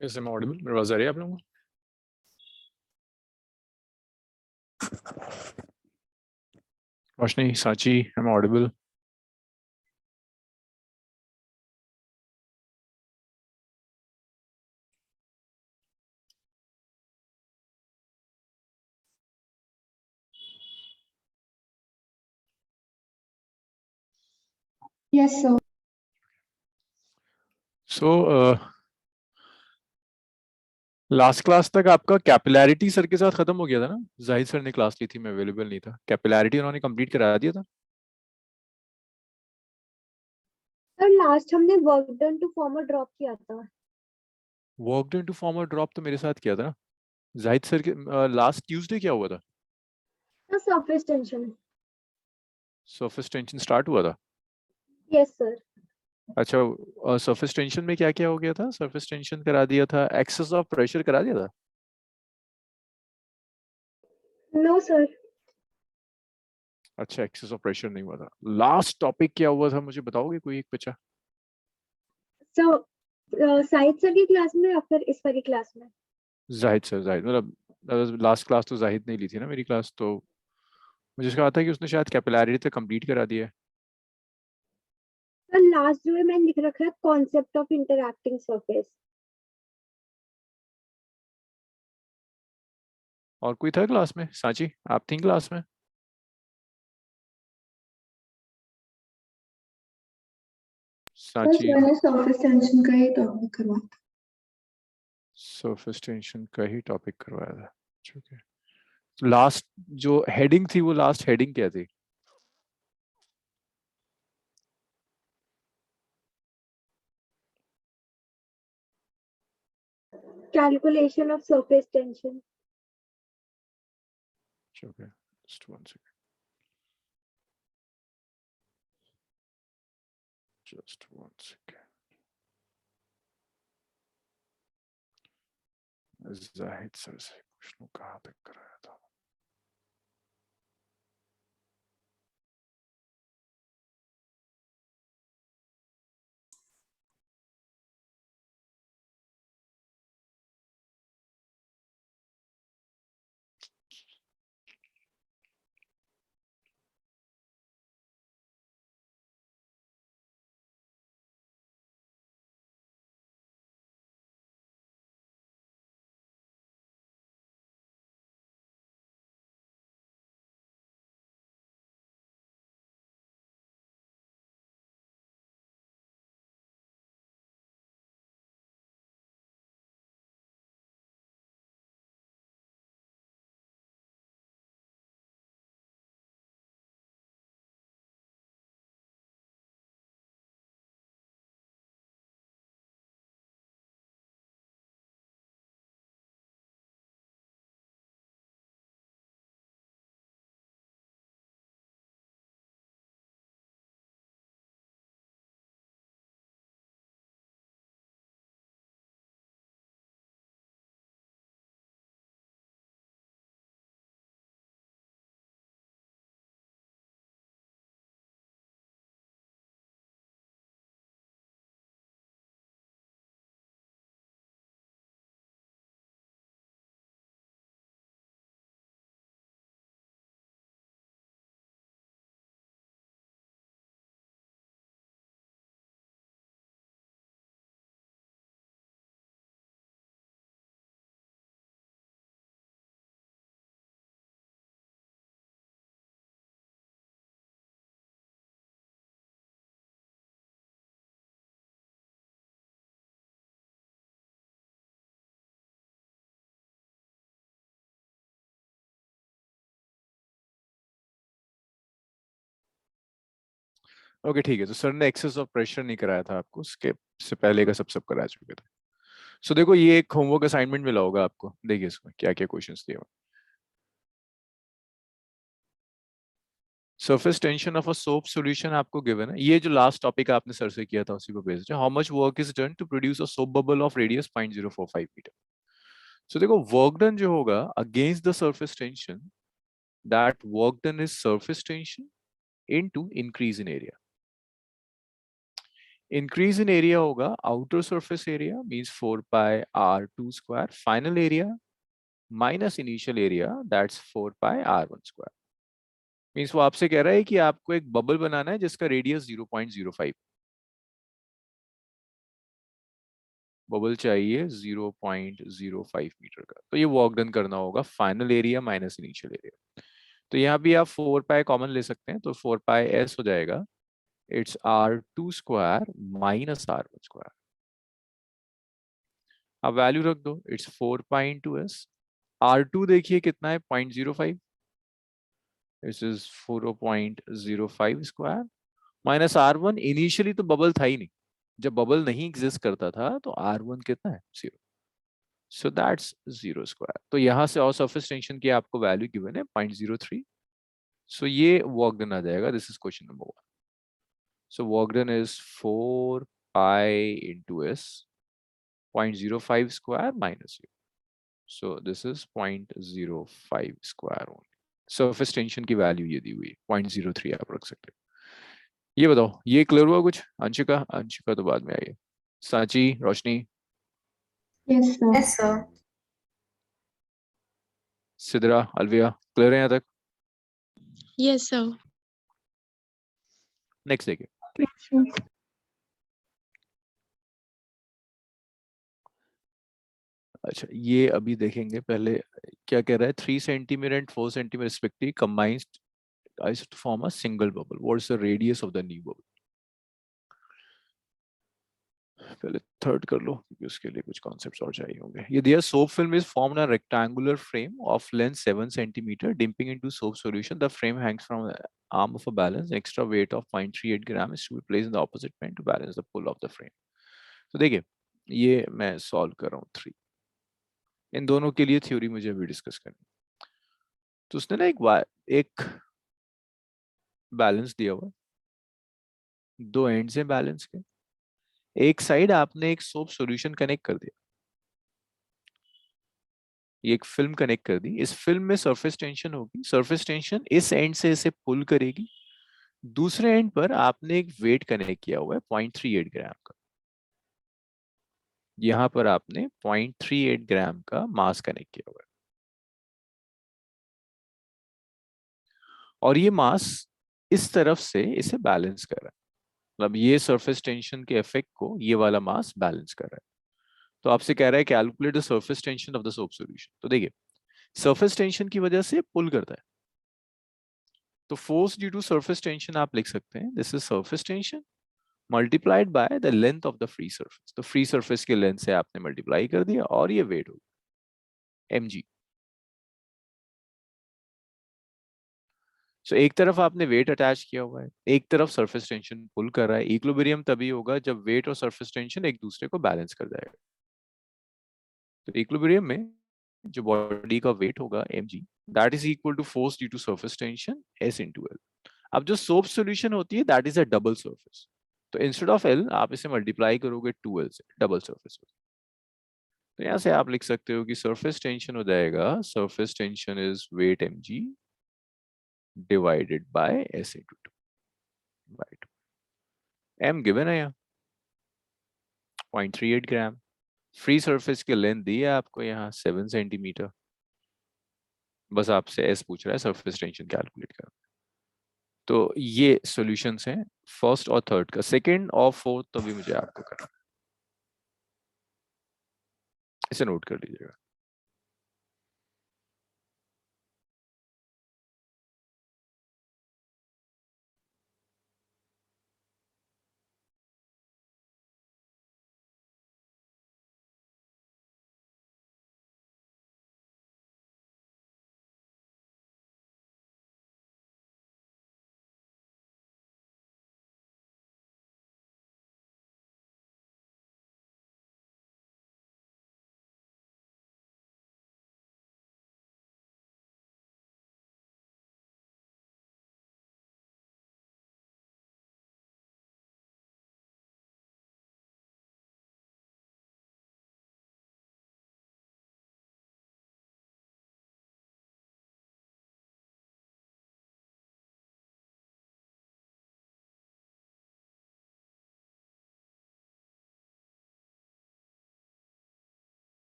Yes, I'm audible. मेरी आवाज आ रही है आप लोगों को? रोशनी, साची, I'm audible. Yes, sir. So, last class तक आपका कैपिलैरिटी सर के साथ खत्म हो गया था ना? जाहिद सर ने क्लास ली थी, मैं अवेलेबल नहीं था। कैपिलैरिटी उन्होंने कंप्लीट करा दिया था। सर लास्ट हमने work done to form a drop किया था। Work done to form a drop तो मेरे साथ किया था ना जाहिद सर के। लास्ट ट्यूसडे क्या हुआ था? Sir surface tension. Surface tension start हुआ था। Yes sir. अच्छा, सरफेस टेंशन में क्या क्या हो गया था? सरफेस टेंशन करा दिया था, एक्सेस ऑफ प्रेशर करा दिया था। No sir. अच्छा, एक्सेस ऑफ प्रेशर नहीं हुआ था। लास्ट टॉपिक क्या हुआ था मुझे बताओगे? कोई एक बचा? सर साइड सर की क्लास में या फिर इस वाली क्लास में? जाहिद सर, जाहिद मतलब लास्ट क्लास तो जाहिद ने ली थी ना मेरी क्लास, तो मुझे इसका आता है कि उसने शायद कैपिलैरिटी तक कंप्लीट करा दिया है। सर लास्ट जो है मैंने लिख रखा है कॉन्सेप्ट ऑफ इंटरैक्टिंग सरफेस। और कोई था क्लास में? सांची, आप थी क्लास में? सर सांची, मैंने सरफेस टेंशन का ही टॉपिक करवाया था। सरफेस टेंशन का ही टॉपिक करवाया था। ठीक है। लास्ट जो हेडिंग थी, वो लास्ट हेडिंग क्या थी? Calculation of surface tension. Okay, just one second, just one second. Zahid sir से पूछ लूं कहाँ तक कराया था। ओके ठीक है, तो सर ने एक्सेस ऑफ प्रेशर नहीं कराया था आपको, उसके से पहले का सब सब करा चुके थे। सो देखो, ये एक होमवर्क असाइनमेंट मिला होगा आपको, देखिए इसमें क्या क्या क्वेश्चंस दिए हुए। Surface tension of a soap solution आपको गिवन है। ये जो लास्ट टॉपिक आपने सर से किया था उसी को बेस्ड है। How much work is done to produce a soap bubble of radius 0.045 metre. So देखो, वर्क डन जो होगा against the surface tension, that work done is surface tension into increase in area. Increase in area होगा outer surface area means 4 pi r2 square, final area minus initial area that's 4 pi r1 square. Means वो आपसे कह रहा है कि आपको एक bubble बनाना है जिसका रेडियस 0.05, बबल चाहिए 0.05 मीटर का। तो ये वॉक डन करना होगा final area minus initial area. तो यहाँ भी आप 4 पाई कॉमन ले सकते हैं, तो 4 पाई s हो जाएगा, it's r2 square minus r1 square. अब वैल्यू रख दो, it's 4 pi into s। r2 देखिए कितना है, 0.05, this is 4.05 square minus r1। Initially तो बबल था ही नहीं, जब बबल नहीं एग्जिस्ट करता था तो r1 कितना है, 0। So that's 0 square. तो यहाँ से और सरफेस टेंशन की आपको वैल्यू गिवन है 0.03। सो ये वर्क डन आ जाएगा, this is question number 1। So work done is 4 pi into s, 0.05 square minus 0। So this is 0.05 square only. Surface tension की वैल्यू ये दी हुई है 0.03, आप रख सकते हैं। ये बताओ, ये क्लियर हुआ कुछ? अंशिका, अंशिका तो बाद में आई है। Sanchi, Roshni, yes sir. Yes, sir. Sidra, Alviya, clear है यहाँ तक? Yes, sir. नेक्स्ट देखिए। यस अच्छा, ये अभी देखेंगे पहले क्या कह रहा है। 3 centimetre and 4 centimetre respectively combines is to form a single bubble. What is the radius of the new bubble? पहले थर्ड कर लो क्योंकि उसके लिए कुछ कॉन्सेप्ट्स और चाहिए होंगे। ये दिया, soap film is formed in a rectangular frame of length 7 centimeter. Dipping into soap solution, the frame hangs from the arm of a balance. Extra weight of 0.38 gram is to be placed in the opposite plane to balance the pull of the frame. तो देखिए, ये मैं solve कर रहा हूँ 3। इन दोनों के लिए थ्योरी मुझे अभी डिस्कस करनी। तो उसने ना एक बैलेंस दिया हुआ, दो एंड से बैलेंस के, एक साइड आपने एक सोप सॉल्यूशन कनेक्ट कर दिया, ये एक फिल्म कनेक्ट कर दी। इस फिल्म में सरफेस टेंशन होगी, सरफेस टेंशन इस एंड से इसे पुल करेगी। दूसरे एंड पर आपने एक वेट कनेक्ट किया हुआ है 0.38 ग्राम का। यहां पर आपने 0.38 ग्राम का मास कनेक्ट किया हुआ है, और ये मास इस तरफ से इसे बैलेंस कर रहा है। मतलब ये सरफेस टेंशन के इफेक्ट को ये वाला मास बैलेंस कर रहा है। तो आपसे कह रहा है calculate the surface tension of the soap solution. तो देखिए, सरफेस टेंशन की वजह से पुल करता है, तो force due to surface tension आप लिख सकते हैं, this is surface tension multiplied by the length of the free surface. तो फ्री सरफेस के लेंथ से आपने मल्टीप्लाई कर दिया और ये वेट हो mg। सो एक तरफ आपने वेट अटैच किया हुआ है, एक तरफ सरफेस टेंशन पुल कर रहा है। इक्विलिब्रियम तभी होगा जब वेट और सरफेस टेंशन एक दूसरे को बैलेंस कर जाएगा। तो इक्विलिब्रियम में जो बॉडी का वेट होगा mg, that is equal to force due to surface tension s into L. अब जो सोप सॉल्यूशन होती है that is a double surface, तो इंस्टेड ऑफ एल आप इसे मल्टीप्लाई करोगे 2l से, डबल सरफेस। तो यहाँ से आप लिख सकते हो कि सरफेस टेंशन हो जाएगा, surface tension is weight mg divided by s into 2 by 2। m given है यहाँ 0.38 ग्राम। फ्री सरफेस की लेंथ दी है आपको यहाँ 7 सेंटीमीटर। बस आपसे s पूछ रहा है सरफेस टेंशन कैलकुलेट कर। तो ये सॉल्यूशंस हैं फर्स्ट और थर्ड का। सेकंड और फोर्थ तो भी मुझे आपको करना है, इसे नोट कर लीजिएगा।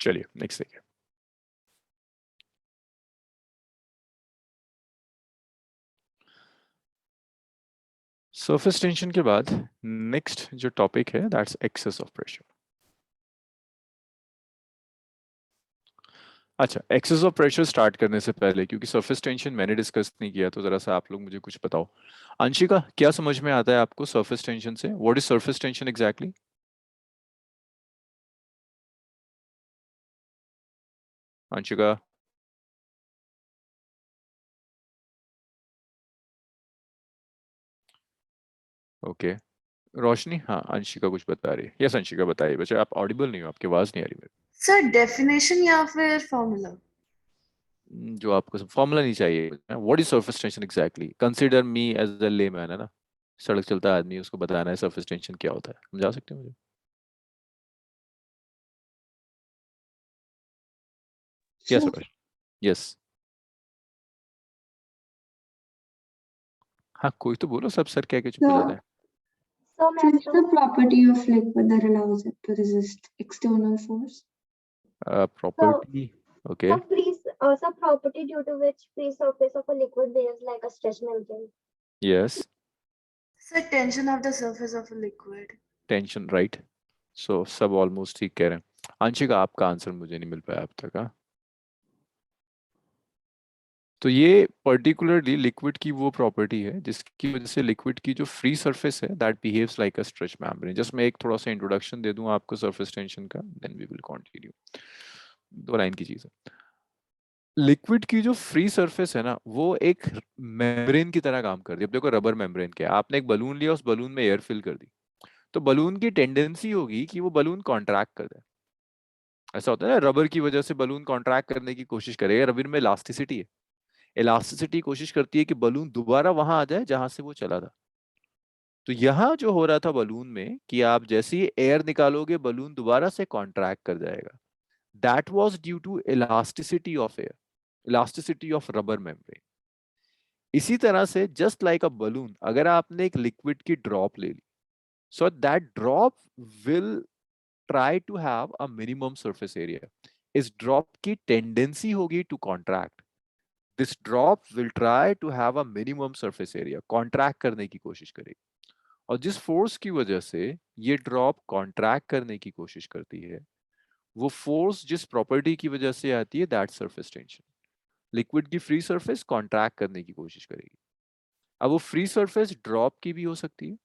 चलिए नेक्स्ट देखिए। सरफेस टेंशन के बाद नेक्स्ट जो टॉपिक है दैट्स एक्सेस ऑफ प्रेशर। अच्छा, एक्सेस ऑफ प्रेशर स्टार्ट करने से पहले, क्योंकि सरफेस टेंशन मैंने डिस्कस नहीं किया, तो जरा सा आप लोग मुझे कुछ बताओ। अंशिका, क्या समझ में आता है आपको सरफेस टेंशन से? What is surface tension exactly? Anshika? Okay. Roshni? हाँ, अंशिका कुछ बता रही है। यस अंशिका बताइए। बच्चे आप ऑडिबल नहीं हो, आपकी आवाज नहीं आ रही मेरे सर डेफिनेशन या फिर फॉर्मूला? जो आपको फॉर्मूला नहीं चाहिए। What is surface tension exactly? Consider me as a layman, है ना, सड़क चलता आदमी, उसको बताना है सरफेस टेंशन क्या होता है। समझा सकते हो मुझे? यस रोशनी। यस। हाँ कोई तो बोलो, सब सर कह के चुप हो जाते हैं। So, So it's the property of liquid that allows it to resist external force. Property, okay. some property due to which free surface of a liquid behaves like a stretch membrane. Yes, sir tension of the surface of a liquid. Tension, right. So सब almost ठीक कह रहे हैं। अंशिका आपका answer मुझे नहीं मिल पाया अब तक। हाँ, तो ये पर्टिकुलरली लिक्विड की वो प्रॉपर्टी है जिसकी वजह से लिक्विड की जो फ्री सरफेस है that behaves like a stretch membrane. Just मैं एक थोड़ा सा इंट्रोडक्शन दे दूं आपको सरफेस टेंशन का, देन वी विल कंटिन्यू। दो लाइन की चीज है। लिक्विड की जो फ्री सरफेस है ना, वो एक मेम्ब्रेन की तरह काम करती है। अब देखो रबर मेम्ब्रेन क्या है, आपने एक बलून लिया, उस बलून में एयर फिल कर दी, तो बलून की टेंडेंसी होगी कि वो बलून कॉन्ट्रैक्ट कर दे। ऐसा होता है ना, रबर की वजह से बलून कॉन्ट्रैक्ट करने की कोशिश करेगा। रबर में इलास्टिसिटी है, इलास्टिसिटी कोशिश करती है कि बलून दोबारा वहां आ जाए जहां से वो चला था। तो यहाँ जो हो रहा था बलून में कि आप जैसे ही एयर निकालोगे बलून दोबारा से कॉन्ट्रैक्ट कर जाएगा। That was due to elasticity of air, elasticity of rubber membrane. इसी तरह से जस्ट लाइक अ बलून, अगर आपने एक लिक्विड की ड्रॉप ले ली, so that drop will try to have a minimum surface area. इस ड्रॉप की टेंडेंसी होगी to contract. This drop will try to have a minimum surface area, contract करने की कोशिश करेगी। और जिस फोर्स की वजह से ये ड्रॉप कॉन्ट्रैक्ट करने की कोशिश करती है, वो फोर्स जिस प्रॉपर्टी की वजह से आती है दैट सरफेस टेंशन। लिक्विड की फ्री सरफेस कॉन्ट्रैक्ट करने की कोशिश करेगी। अब वो फ्री सरफेस ड्रॉप की भी हो सकती है।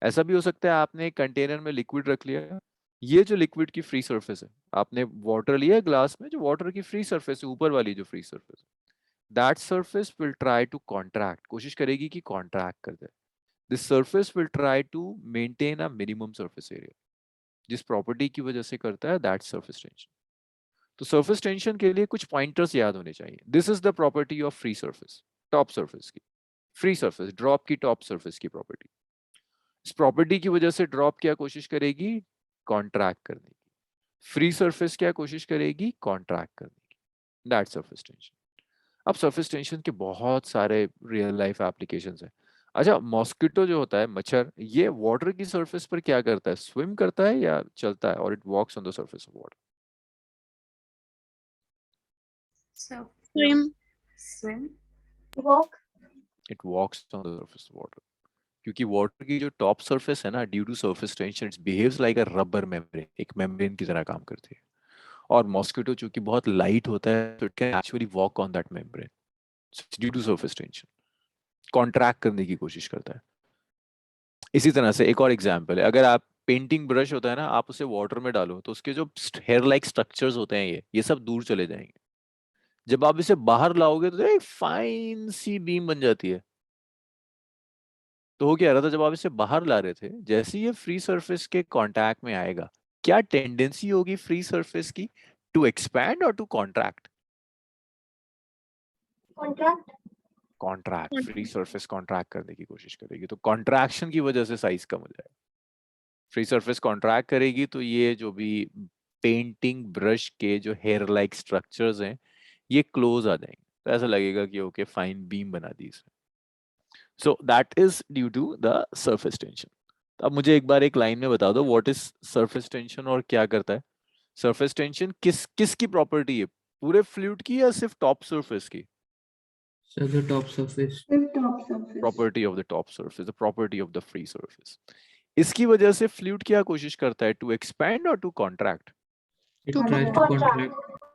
ऐसा भी हो सकता है आपने एक कंटेनर में लिक्विड रख लिया, ये जो लिक्विड की फ्री सरफेस है, आपने वाटर लिया ग्लास में, जो वाटर की फ्री सरफेस है ऊपर वाली जो free surface, that surface will try to contract, कोशिश करेगी कि कॉन्ट्रैक्ट कर दे। This surface will try to maintain a minimum surface area, जिस प्रॉपर्टी की वजह से करता है दैट सरफेस टेंशन। तो सरफेस टेंशन के लिए कुछ पॉइंटर्स याद होने चाहिए। This is the property of free surface, top surface की, फ्री सरफेस ड्रॉप की टॉप सरफेस की प्रॉपर्टी। इस प्रॉपर्टी की वजह से ड्रॉप क्या कोशिश करेगी? कॉन्ट्रैक्ट करने की। फ्री सरफेस क्या कोशिश करेगी? कॉन्ट्रैक्ट करने की। That surface tension. अब सरफेस टेंशन के बहुत सारे रियल लाइफ एप्लीकेशंस हैं। अच्छा, मॉस्किटो जो होता है, मच्छर, ये वाटर की सरफेस पर क्या करता है? स्विम करता है या चलता है? और it walks on the surface of water. Swim. Swim. Walk. It walks on the surface of water, क्योंकि वाटर की जो टॉप सरफेस है ना, due to surface tension its behaves like a rubber membrane, एक मेम्ब्रेन की तरह काम करती है। और मॉस्किटो चूंकि बहुत लाइट होता है, तो it can actually walk on that membrane due to surface tension, contract करने की कोशिश करता है। इसी तरह से एक और एग्जांपल है, अगर आप पेंटिंग ब्रश होता है ना, आप उसे वाटर में डालो तो उसके जो हेयर लाइक स्ट्रक्चर्स होते हैं ये सब दूर चले जाएंगे। जब आप इसे बाहर लाओगे तो एक फाइन सी बीम बन जाती है। तो हो क्या रहा था, जब आप इसे बाहर ला रहे थे, जैसे ही ये फ्री सरफेस के कांटेक्ट में आएगा, क्या टेंडेंसी होगी फ्री सरफेस की? टू एक्सपैंड और to contract? Contract. Contract. Free surface contract करने की कोशिश करेगी, तो कॉन्ट्रैक्शन की वजह से साइज कम हो जाएगा। फ्री सरफेस कॉन्ट्रैक्ट करेगी तो ये जो भी पेंटिंग ब्रश के जो हेयर लाइक स्ट्रक्चर्स हैं ये क्लोज आ जाएंगे, तो ऐसा लगेगा कि ओके फाइन बीम बना दी इसने। So that is due to the surface tension. अब मुझे एक बार एक लाइन में बता दो व्हाट इज सरफेस टेंशन और क्या करता है। सरफेस टेंशन किसकी प्रॉपर्टी है, पूरे फ्लूइड की या सिर्फ टॉप सरफेस की? So the top surface. The top surface. Property of the top surface, the property of the free surface. इसकी वजह से फ्लूइड क्या कोशिश करता है, टू एक्सपैंड और to contract? It To tries to contract. contract.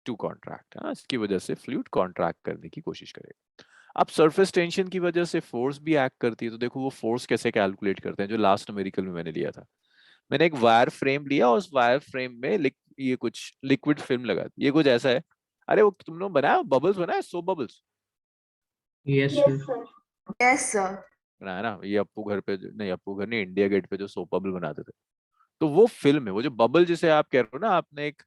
To contract. इसकी वजह से फ्लूइड कॉन्ट्रैक्ट करने की कोशिश करेगा। अब सरफेस टेंशन की वजह से फोर्स भी एक्ट करती है, तो देखो वो फोर्स कैसे कैलकुलेट करते हैं, जो लास्ट न्यूमेरिकल में मैंने लिया था। मैंने एक वायर फ्रेम लिया और उस वायर फ्रेम में ये कुछ लिक्विड फिल्म लगा दी, ये कुछ ऐसा है। अरे वो तुम लोग बनाया, बबल्स बनाया, soap bubbles Yes, Yes, sir. sir. Yes, sir. बनाया ना? ये अप्पू घर पे नहीं, अप्पू घर नहीं, इंडिया गेट पे जो सोप बबल बनाते थे, तो वो फिल्म है। वो जो बबल जिसे आप कह रहे हो ना, आपने एक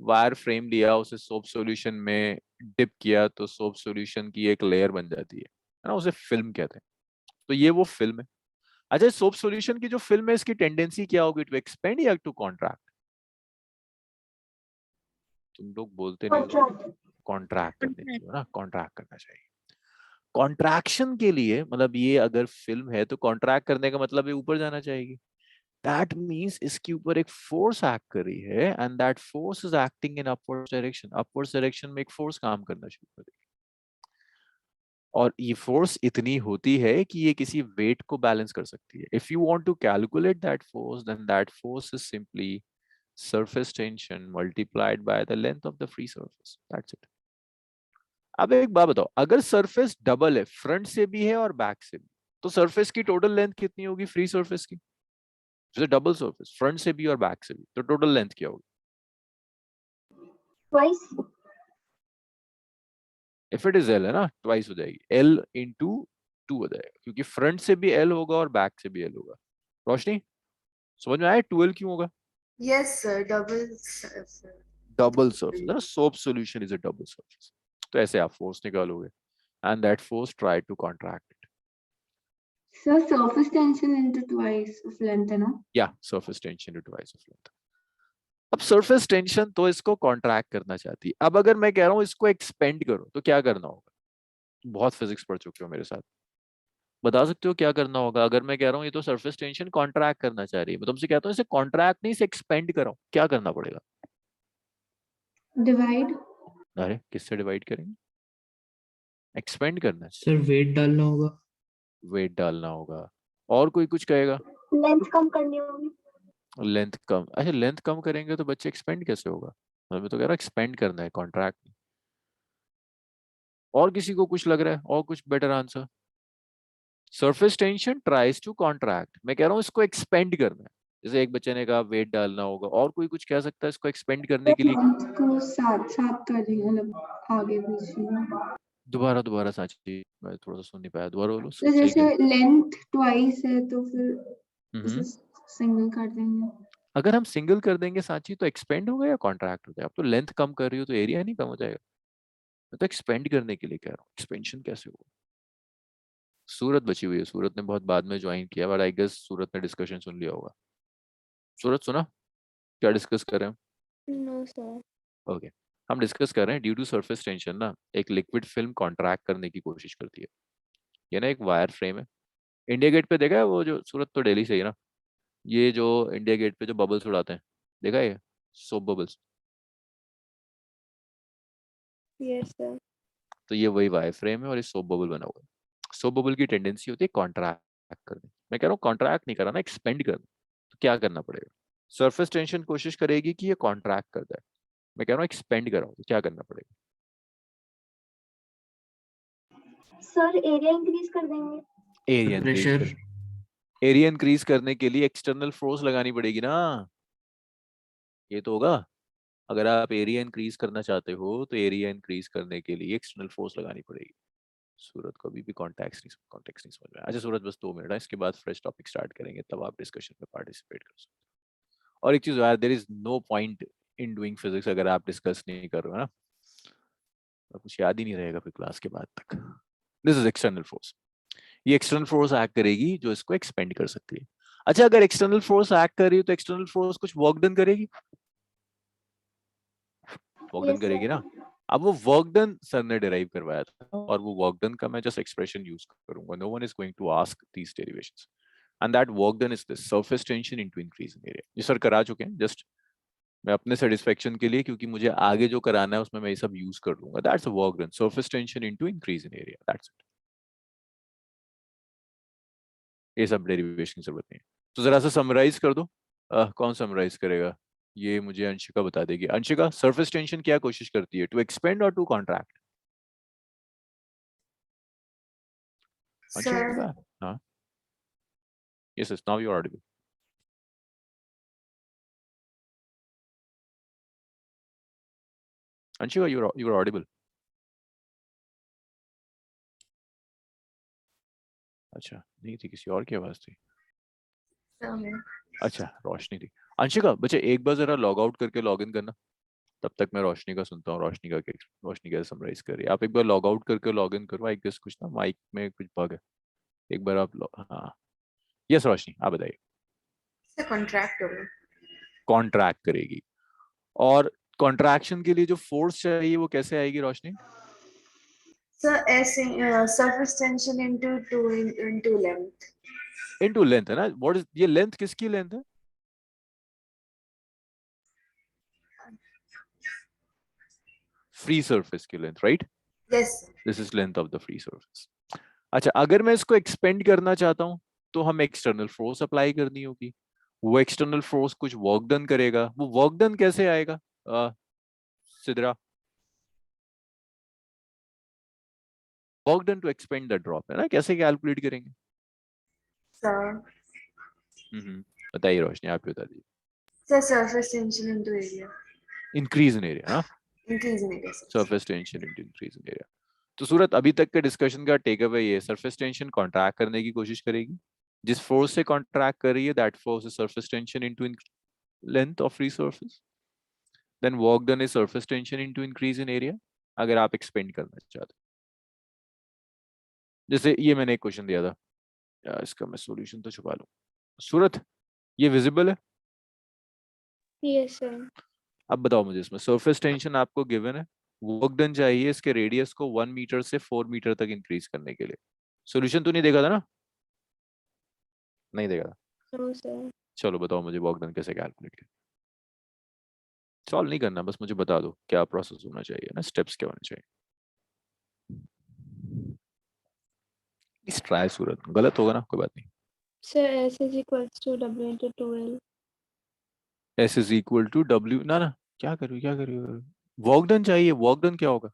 वायर फ्रेम लिया, उसे सोप सॉल्यूशन में डिप किया, तो सोप सॉल्यूशन की एक लेयर बन जाती है ना, उसे फिल्म कहते हैं। तो ये वो फिल्म है। अच्छा, सोप सॉल्यूशन की जो फिल्म है, इसकी टेंडेंसी क्या होगी, टू एक्सपेंड या टू कॉन्ट्रैक्ट? तुम लोग बोलते नहीं हो। Contract. कॉन्ट्रैक्ट करने की हो ना, कॉन्ट्रैक्ट करना चाहिए। कॉन्ट्रैक्शन के लिए मतलब ये अगर फिल्म है तो कॉन्ट्रैक्ट करने का मतलब ये ऊपर जाना चाहिए। दैट मींस इसके ऊपर एक फोर्स एक्ट कर रही है, and that force is acting in upward direction. Upward direction में एक फोर्स काम करना शुरू कर देगी, और ये फोर्स इतनी होती है कि ये किसी वेट को बैलेंस कर सकती है। If you want to calculate that force, then that force is simply surface tension multiplied by the length of the free surface. That's it. अब एक बात बताओ, अगर सरफेस डबल है, फ्रंट से भी है और बैक से भी, तो सरफेस की टोटल लेंथ कितनी होगी फ्री सरफेस की? जैसे डबल सरफेस, फ्रंट से भी और बैक से भी, तो टोटल लेंथ क्या होगी? Twice. If it is L है ना, ट्वाइस हो जाएगी, एल इंटू 2 हो जाएगा, क्योंकि फ्रंट से भी एल होगा और बैक से भी एल होगा। रोशनी समझ में आया 12 क्यों होगा? Yes, sir. Double, sir. Double surface ना, soap solution is a double surface. तो ऐसे आप फोर्स निकालोगे, and that force try to contract it. So surface tension into twice of length, है ना? या surface tension two twice of length. अब surface tension तो इसको कॉन्ट्रैक्ट करना चाहती है। अब अगर मैं कह रहा हूं इसको एक्सपेंड करो, तो क्या करना होगा? बहुत फिजिक्स पढ़ चुके हो मेरे साथ, बता सकते हो क्या करना होगा? अगर मैं कह रहा हूँ ये तो सरफेस टेंशन कॉन्ट्रैक्ट करना चाह रही है, मैं तुमसे कहता हूँ इसे कॉन्ट्रैक्ट नहीं, इसे एक्सपेंड करो, क्या करना पड़ेगा? Divide. अरे किससे डिवाइड करेंगे? एक्सपेंड करना है, Sir, weight डालना होगा. वेट डालना होगा। और कोई कुछ कहेगा? Length कम करनी होगी. लेंथ कम। अच्छा, लेंथ कम करेंगे तो बच्चे एक्सपेंड कैसे होगा? मैं तो कह रहा हूँ एक्सपेंड करना है, कॉन्ट्रैक्ट नहीं। और किसी को कुछ लग रहा है और कुछ better answer? Surface tension tries to contract, मैं कह रहा हूँ इसको एक्सपेंड करना है। जैसे एक बच्चे ने कहा वेट डालना होगा, और कोई कुछ कह सकता है इसको एक्सपेंड करने के लिए? Length को साथ साथ कर देंगे, मतलब आगे पीछे में। दोबारा साची, मैं थोड़ा सा सुन नहीं पाया, दोबारा बोलो। तो जैसे लेंथ ट्वाइस है तो फिर हम्म, सिंगल कर देंगे। अगर हम सिंगल कर देंगे साची, तो एक्सपेंड होगा या कॉन्ट्रैक्ट हो जाएगा? अब तो लेंथ कम कर रही हो तो एरिया नहीं कम हो जाएगा? मैं तो एक्सपेंड करने के लिए कह रहा हूँ, एक्सपेंशन कैसे होगा? सूरत बची हुई है, सूरत ने बहुत बाद में ज्वाइन किया, बट आई गेस सूरत ने डिस्कशन सुन लिया होगा। सूरत सुना क्या डिस्कस कर रहे हैं? No, sir. ओके, हम डिस्कस कर रहे हैं ड्यू टू सरफेस टेंशन ना, एक लिक्विड फिल्म कॉन्ट्रैक्ट करने की कोशिश करती है। ये ना एक वायर फ्रेम है, इंडिया गेट पे देखा है वो, जो सूरत तो दिल्ली से ही है ना, ये जो इंडिया गेट पे जो बबल्स उड़ाते हैं, देखा है ये सोप बबल्स? Yes, sir. तो ये वही वायर फ्रेम है और ये सोप बबल बना हुआ है। सोप बबल की टेंडेंसी होती है कॉन्ट्रैक्ट करने। मैं कह रहा हूँ कॉन्ट्रैक्ट नहीं कराना, एक्सपेंड करना। तो क्या करना पड़ेगा? सरफेस टेंशन कोशिश करेगी कि ये कॉन्ट्रैक्ट कर जाए, मैं कह रहा हूँ एक्सपेंड कराओ, तो क्या करना पड़ेगा? Sir, area increase कर देंगे. Area Pressure. एरिया इंक्रीज करने के लिए एक्सटर्नल फोर्स लगानी पड़ेगी ना, ये तो होगा। अगर आप एरिया इंक्रीज करना चाहते हो तो एरिया इंक्रीज करने के लिए एक्सटर्नल फोर्स लगानी पड़ेगी। सूरत को अभी भी कॉन्टेक्स्ट नहीं समझ में आया। अच्छा सूरत, बस 2 मिनट है, इसके बाद फ्रेश टॉपिक स्टार्ट करेंगे, तब आप डिस्कशन में पार्टिसिपेट कर सकते हो। और एक चीज यार, there is no point in doing physics अगर आप डिस्कस नहीं कर रहे हो ना, तो कुछ याद ही नहीं रहेगा फिर क्लास के बाद तक। दिस इज एक्सटर्नल फोर्स, ये एक्सटर्नल फोर्स एक्ट करेगी जो इसको एक्सपेंड कर सकती है। अच्छा, अगर एक्सटर्नल फोर्स एक्ट कर रही है तो एक्सटर्नल फोर्स कुछ वर्क डन करेगी, वर्क डन Yes, करेगी sir. ना। अब वो वर्क डन सर ने डिराइव करवाया था, और वो वर्क डन का मैं जस्ट एक्सप्रेशन यूज करूंगा, no one is going to ask these derivations, and that work done is this surface tension into increase in area. ये सर करा चुके हैं, जस्ट मैं अपने सेटिस्फेक्शन के लिए, क्योंकि मुझे आगे जो कराना है उसमें मैं ये सब यूज कर लूंगा. That's a work done. Surface tension into increase in area. That's it. ये सब डेरिवेशन की जरूरत नहीं है. तो जरा सा समराइज कर दो. कौन समराइज करेगा? ये मुझे अंशिका बता देगी. अंशिका, सरफेस टेंशन क्या कोशिश करती है? टू एक्सपेंड और टू कॉन्ट्रैक्ट? Sir, अंशिका, हाँ. Yes, yes, now you're audible. Anshika, you're audible. अच्छा, नहीं थी, किसी और की आवाज थी. sir, ma'am. अच्छा, रोशनी थी. अंशिका, बच्चे एक बार जरा लॉग आउट करके लॉग इन करना. तब तक मैं रोशनी का सुनता हूँ. रोशनी कैसे समराइज कर रही है. आप एक बार लॉग आउट करके लॉग इन करो. आई गेस कुछ ना माइक में कुछ बग है. एक बार आप हाँ. यस रोशनी, आप बताइए. Sir, contract होगा. कॉन्ट्रैक्ट करेगी. और कॉन्ट्रैक्शन के लिए जो फोर्स चाहिए वो कैसे आएगी रोशनी? Sir, surface tension into length. Into length है ना. व्हाट इज ये लेंथ? किसकी लेंथ है? फ्री सरफेस की length, right? Yes, sir. This is length of the free surface. अच्छा, अगर मैं इसको एक्सपेंड करना चाहता हूं तो हम एक्सटर्नल फोर्स अप्लाई करनी होगी. वो एक्सटर्नल फोर्स कुछ वर्क डन करेगा. वो वर्क डन कैसे आएगा Sidra? Work done to expand the drop है ना. कैसे कैलकुलेट करेंगे? Sir, बताइए रोशनी, आप ही बता दीजिए. sir, surface tension into area. Increase in area. हाँ, Increase in area, sir. Surface tension into increase in area. तो सूरत, अभी तक के डिस्कशन का टेक अवे ये, सरफेस टेंशन कॉन्ट्रैक्ट करने की कोशिश करेगी. जिस फोर्स से कॉन्ट्रैक्ट कर रही है that force is surface tension into length of free surface. Then work done is surface tension into increase in area. अगर आप एक्सपेंड करना चाहते हो. जैसे ये मैंने एक क्वेश्चन दिया था यार, इसका मैं सॉल्यूशन तो छुपा लूं. सूरत, ये विजिबल है? Yes, sir. अब बताओ मुझे, इसमें सरफेस टेंशन आपको गिवन है. वर्क डन चाहिए इसके रेडियस को 1 मीटर से 4 मीटर तक इंक्रीज करने के लिए. सॉल्यूशन तो नहीं देगा था ना? नहीं देगा था. No, sir. चलो बताओ मुझे वर्क डन कैसे कैलकुलेट किया. सॉल्व नहीं करना, बस मुझे बता दो क्या प्रोसेस होना चाहिए ना, स्टेप्स क्या होने चाहिए. इस ट्राई सूरत, गलत होगा ना, कोई बात नहीं. Sir, S is equals to W into 2L. S is equal to W. ना ना, क्या करूँ वर्क डन चाहिए. वर्क डन क्या होगा?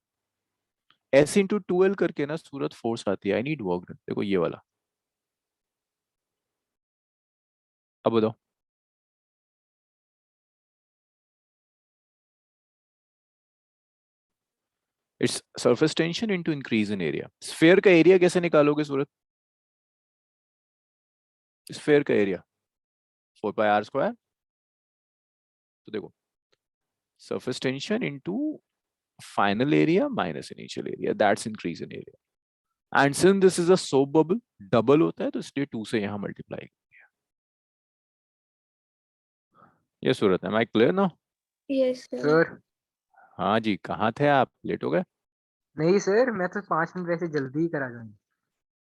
S इंटू 2L करके ना सूरत फोर्स आती है. I need work done. देखो ये वाला. अब बताओ. It's surface tension into increase in area. Sphere का एरिया कैसे निकालोगे सूरत? स्फीयर का एरिया 4πr². तो देखो, surface tension into final area minus initial area, that's increase in area. And since this is a soap bubble, double होता है तो इसलिए 2 से यहां मल्टीप्लाई. ये Surat, am I clear now? Yes, sir. Sir हाँ जी, कहाँ थे आप? लेट हो गए? नहीं सर, मैं तो 5 मिनट वैसे जल्दी ही करा जाऊंगा.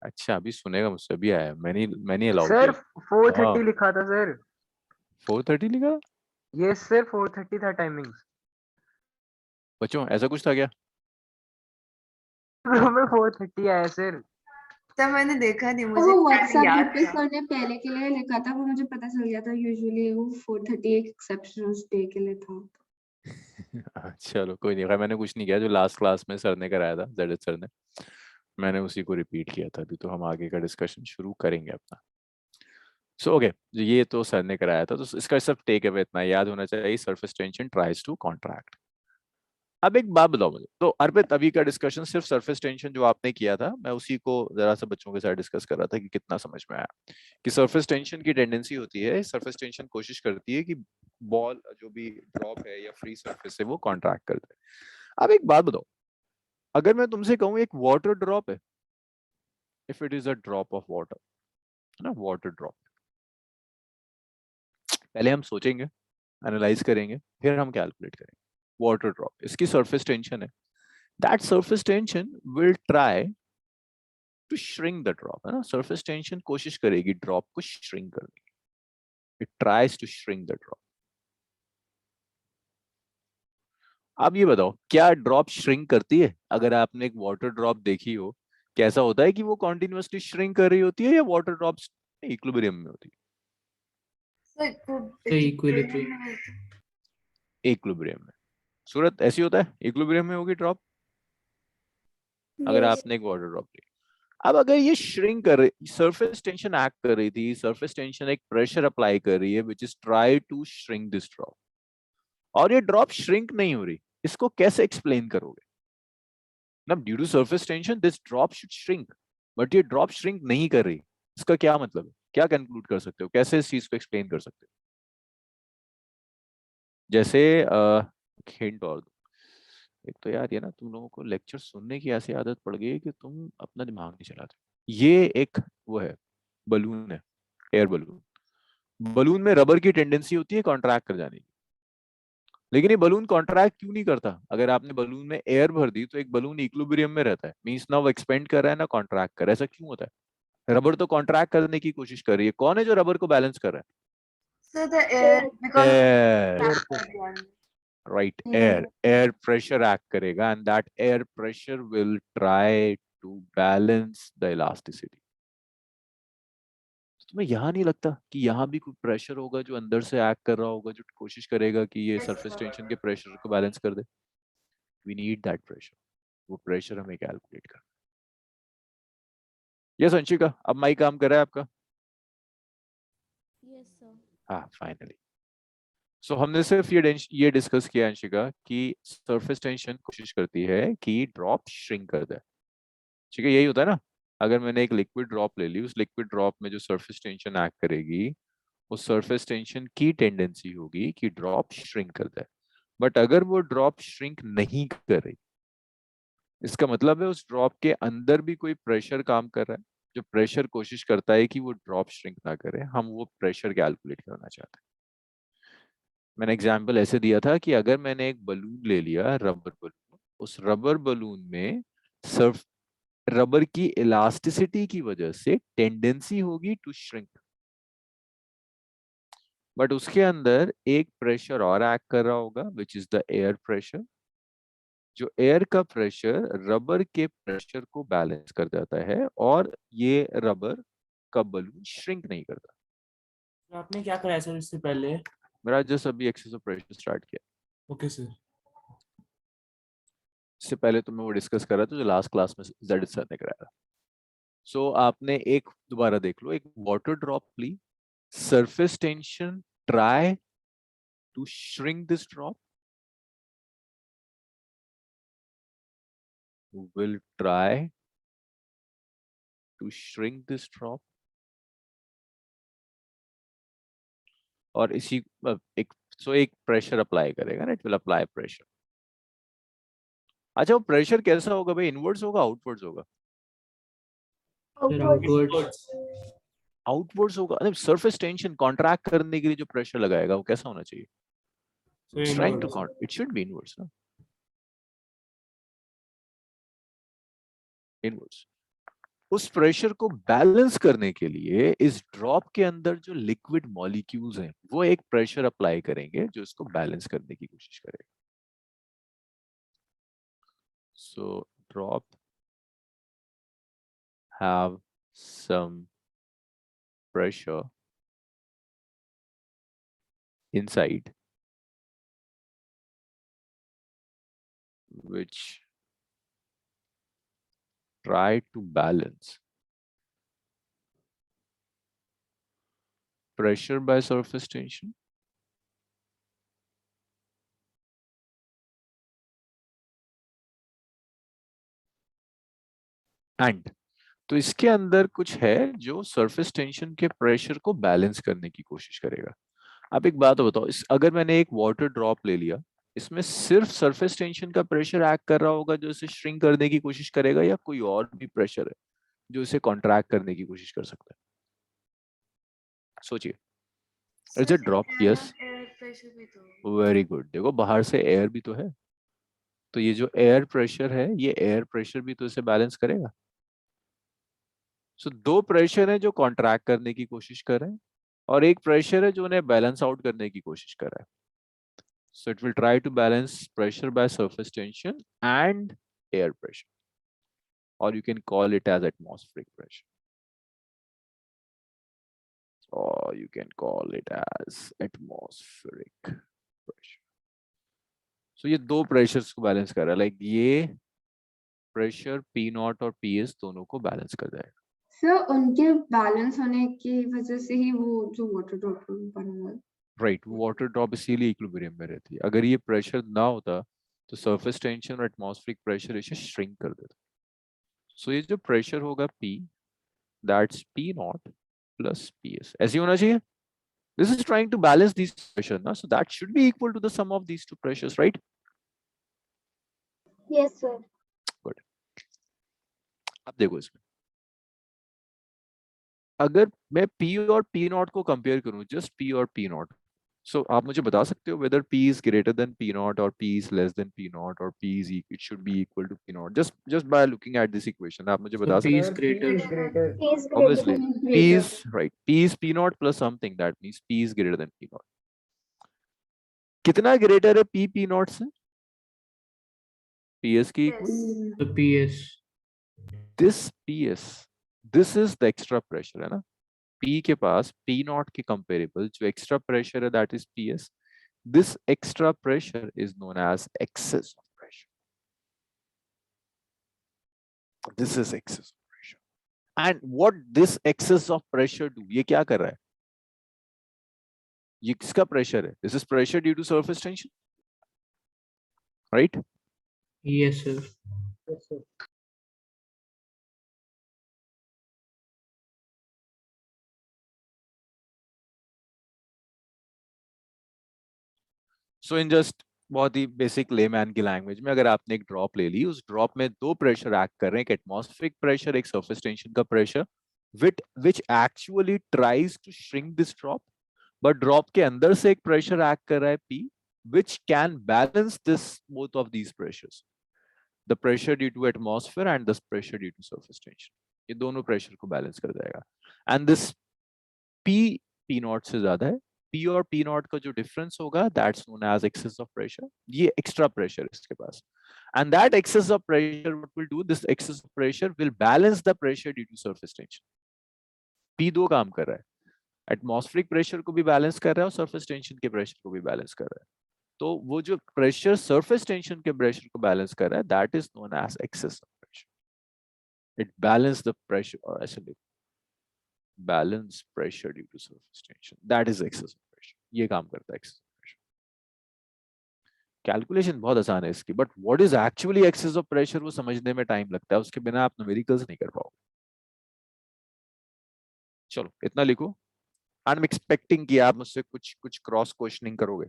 अच्छा, अभी सुनेगा मुझसे. अभी आया, मैंने अलाउ सर किया. 4:30 लिखा था सर. 4:30 लिखा? यस सर, 4:30 था टाइमिंग. बच्चों ऐसा कुछ था क्या? मैं 4:30 आया सर. सर मैंने देखा नहीं, वो मुझे व्हाट्सएप याद ग्रुप पे था. सर ने पहले के लिए लिखा था, वो मुझे पता चल गया था. यूजुअली वो 4:30 एक एक्सेप्शन उस डे के लिए था. चलो कोई नहीं. खैर, मैंने कुछ नहीं किया. जो लास्ट क्लास में सर ने कराया था, जडेज सर ने, मैंने उसी को रिपीट किया था. अभी तो हम आगे का डिस्कशन शुरू करेंगे अपना. सो ओके, ये तो सर ने कराया था, तो इसका सब टेक अवे इतना याद होना चाहिए. Surface tension tries to contract. अब एक बात बताओ मुझे, तो अर्पित, अभी का डिस्कशन सिर्फ सरफेस टेंशन जो आपने किया था, मैं उसी को जरा सा बच्चों के साथ डिस्कस कर रहा था कि कितना समझ में आया. कि सरफेस टेंशन की टेंडेंसी होती है, सरफेस टेंशन कोशिश करती है कि बॉल जो भी ड्रॉप है या फ्री सरफेस है वो कॉन्ट्रैक्ट कर दे. अब एक बात बताओ, अगर मैं तुमसे कहूँ एक वाटर ड्रॉप है, if it is a drop of water, है ना, वाटर ड्रॉप, पहले हम सोचेंगे, एनालाइज करेंगे, फिर हम कैलकुलेट करेंगे. वाटर ड्रॉप, इसकी सरफेस टेंशन है. That surface tension will try to shrink the drop, है ना. सरफेस टेंशन कोशिश करेगी ड्रॉप को श्रिंक करने की. It tries to shrink the drop. अब ये बताओ, क्या ड्रॉप श्रिंक करती है? अगर आपने एक वाटर ड्रॉप देखी हो, कैसा होता है कि वो कॉन्टिन्यूअसली श्रिंक कर रही होती है या वाटर ड्रॉप्स इक्विलिब्रियम में होती So it could So equilibrium. equilibrium. है? इक्विलिब्रियम में। सूरत ऐसी होता है, इक्विलिब्रियम में होगी ड्रॉप, अगर Yes. आपने एक वाटर ड्रॉप ली। अब अगर ये श्रिंक कर रही, सरफेस टेंशन एक्ट कर रही थी, सरफेस टेंशन एक प्रेशर अप्लाई कर रही है which is try to shrink this drop, और ये ड्रॉप श्रिंक नहीं हो रही, इसको कैसे एक्सप्लेन करोगे? ना due to surface tension this drop should shrink, but ये ड्रॉप श्रिंक नहीं कर रही, इसका क्या मतलब है? क्या कंक्लूड कर सकते हो, कैसे इस चीज को एक्सप्लेन कर सकते हो? जैसे हिंट और दो। एक तो यार ये ना, तुम लोगों को लेक्चर सुनने की ऐसी आदत पड़ गई है कि तुम अपना दिमाग नहीं चलाते। ये एक वो है, बलून है, एयर बलून। बलून में रबर की टेंडेंसी होती है कॉन्ट्रैक्ट कर जाने की, लेकिन ये बलून कॉन्ट्रैक्ट क्यों नहीं करता? अगर आपने बलून में एयर भर दी तो एक बलून इक्विलिब्रियम में रहता है, मींस ना वो एक्सपेंड कर रहा है ना कॉन्ट्रैक्ट कर रहा है। ऐसा क्यों होता है? रबर तो कॉन्ट्रैक्ट करने की कोशिश कर रही है, कौन है जो रबर को बैलेंस कर रहा So the air, है? because air, right, air. Air pressure act करेगा and that air pressure will try to balance the elasticity. तुम्हें यहाँ नहीं लगता कि यहाँ भी कोई प्रेशर होगा जो अंदर से एक्ट कर रहा होगा, जो कोशिश करेगा कि ये Yes, सरफेस sir. टेंशन के प्रेशर को बैलेंस कर दे? वी नीड दैट प्रेशर, वो प्रेशर हमें कैलकुलेट करना। यस अंशिका, अब माइक काम कर रहा है आपका? Yes, sir. हाँ फाइनली। सो हमने सिर्फ ये डिस्कस किया अंशिका कि सरफेस टेंशन कोशिश करती है कि ड्रॉप श्रिंक कर दे, ठीक है? यही होता है ना, अगर मैंने एक लिक्विड ड्रॉप ले ली, उस लिक्विड ड्रॉप में जो सरफेस टेंशन एक्ट करेगी, उस सरफेस टेंशन की टेंडेंसी होगी कि ड्रॉप श्रिंक कर दे। बट अगर वो ड्रॉप श्रिंक नहीं कर रही, इसका मतलब है उस ड्रॉप के अंदर भी कोई प्रेशर काम कर रहा है, जो प्रेशर कोशिश करता है कि वो ड्रॉप श्रिंक ना करे। हम वो प्रेशर कैलकुलेट करना चाहते हैं। मैंने एग्जांपल ऐसे दिया था कि अगर मैंने एक बलून ले लिया, रबर बलून, उस रबर बलून में सर्फ रबर की इलास्टिसिटी की वजह से टेंडेंसी होगी टू श्रिंक, बट उसके अंदर एक प्रेशर और एक्ट कर रहा होगा which is the air pressure. जो एयर का प्रेशर रबर के प्रेशर को बैलेंस कर जाता है, और ये रबर का बलून श्रिंक नहीं करता। तो आपने क्या कराया सर इससे पहले? मेरा जस्ट अभी एक्सेस ऑफ प्रेशर स्टार्ट किया। Okay sir. इससे पहले तो मैं वो डिस्कस कर रहा था जो लास्ट क्लास में जेड सर ने कराया था। सो आपने एक दोबारा देख लो, एक वाटर ड्रॉप ली, surface tension try to shrink this drop, will try to shrink this drop, और इसी एक एक प्रेशर अप्लाई करेगा ना, इट विल अप्लाई प्रेशर। अच्छा, वो प्रेशर कैसा होगा भाई? इनवर्ड्स होगा, आउटवर्ड्स होगा? outwards. आउटवर्ड्स होगा। अरे सरफेस टेंशन कॉन्ट्रैक्ट करने के लिए जो प्रेशर लगाएगा वो कैसा होना चाहिए? So trying to inwards. It should be inwards ना, इनवर्ड्स। उस प्रेशर को बैलेंस करने के लिए इस ड्रॉप के अंदर जो लिक्विड मॉलिक्यूल्स हैं वो एक प्रेशर अप्लाई करेंगे जो इसको बैलेंस करने की कोशिश करेगा। So drop have some pressure inside which try to balance pressure by surface tension and तो इसके अंदर कुछ है जो सरफेस टेंशन के प्रेशर को बैलेंस करने की कोशिश करेगा। आप एक बात बताओ, अगर मैंने एक वाटर ड्रॉप ले लिया, इसमें सिर्फ सरफेस टेंशन का प्रेशर एक्ट कर रहा होगा जो इसे श्रिंक करने की कोशिश करेगा, या कोई और भी प्रेशर है जो इसे कॉन्ट्रैक्ट करने की कोशिश कर सकता है? सोचिए। So it's a the drop, air yes, and air pressure भी तो। Very good. देखो बाहर से एयर भी तो है, तो ये जो एयर प्रेशर है, ये एयर प्रेशर भी तो इसे बैलेंस करेगा। सो दो प्रेशर है जो कॉन्ट्रैक्ट करने की कोशिश कर रहे हैं, और एक प्रेशर है जो उन्हें बैलेंस आउट करने की कोशिश कर रहा है। So it will try to balance pressure by surface tension and air pressure, or you can call it as atmospheric pressure, or you can call it as atmospheric pressure. So ये दो pressures को balance कर रहा है, like ये pressure P0 और PS दोनों को balance कर जाएगा. सर उनके बैलेंस होने की वजह से ही वो जो वाटर ड्रॉप बना हुआ है. राइट, वाटर ड्रॉप इसीलिए इक्विलिब्रियम में रहती है. अगर ये प्रेशर ना होता तो सरफेस टेंशन और एटमॉस्फेरिक प्रेशर इसे श्रिंक कर देता. सो ये जो प्रेशर होगा P, that's P0 plus PS. ऐसे होना चाहिए. This is trying to balance this pressure ना, so that should be equal to the sum of these two pressures, right? Yes sir. Good. अब देखो इसमें, अगर मैं P और P0 को कंपेयर करूं, जस्ट P और P0, so आप मुझे बता सकते हो whether P is greater than P0 or P is less than P0 or P is it should be equal to P0 just by looking at this equation. आप मुझे So बता P सकते is greater. greater. P is हो? Obviously greater. P is right, P is P0 plus something, that means P is greater than P0. कितना greater है P P0 से? PS की equal? Yes. So PS. This PS, this is the extra pressure है ना. P के पास P0 के comparable जो extra pressure है, that is PS. This extra pressure is known as excess of pressure. This is excess of pressure. And what this excess of pressure do? ये क्या कर रहा है? ये किसका pressure है? This is pressure due to surface tension, right? Yes, sir. Yes, sir. So in just बहुत ही basic layman की लैंग्वेज में, अगर आपने एक ड्रॉप ले ली, उस ड्रॉप में दो प्रेशर एक्ट कर रहे हैं, एक एटमॉस्फेरिक प्रेशर, एक सरफेस टेंशन का pressure, which actually tries to shrink this drop, but drop के अंदर से एक प्रेशर एक्ट कर रहा है P, which can balance this both of these pressures, the pressure due to atmosphere and the pressure due to surface tension. ये दोनों pressure को बैलेंस कर जाएगा. And this P P0 से ज्यादा है. P और P0 का जो डिफरेंस होगा, that's known as excess of pressure. ये एक्स्ट्रा प्रेशर है इसके पास. And that excess of pressure, what will do? This excess of pressure will balance the pressure due to surface tension. P दो काम कर रहा है. एटमॉस्फेरिक प्रेशर को भी बैलेंस कर रहा है और सरफेस टेंशन के प्रेशर को भी बैलेंस कर रहा है. तो वो जो प्रेशर सरफेस टेंशन के प्रेशर को बैलेंस कर रहा है, that is known as excess of pressure. It balances the pressure, or actually balance pressure due to surface tension. That is excess of pressure. ये काम करता है excess of pressure. कैलकुलेशन बहुत आसान है इसकी, but what is actually excess of pressure वो समझने में टाइम लगता है. उसके बिना आप न्यूमेरिकल्स नहीं कर पाओगे. चलो इतना लिखो. आई एम एक्सपेक्टिंग कि आप मुझसे कुछ क्रॉस क्वेश्चनिंग करोगे.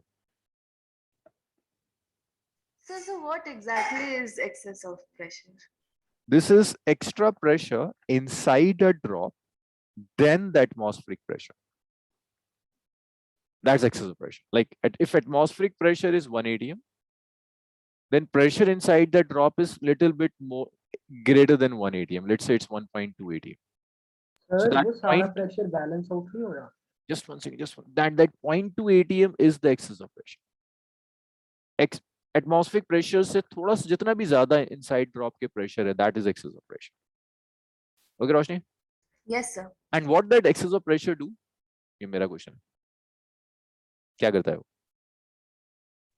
So what exactly is excess of pressure? This is extra pressure inside a drop than the atmospheric pressure. That's excess of pressure. Like if atmospheric pressure is 1 atm, then pressure inside the drop is little bit more greater than 1 atm. Let's say it's 1.2 atm. Sir, So that वो सारा point- pressure balance out नहीं हो रहा. Just one second, just one. That 0.2 atm is the excess of pressure. Atmospheric pressure से थोड़ा सा जितना भी ज्यादा inside drop के pressure है, that is excess of pressure. Okay, Roshni? Yes, sir. And what that excess of pressure do? ये मेरा क्वेश्चन है. क्या करता है वो?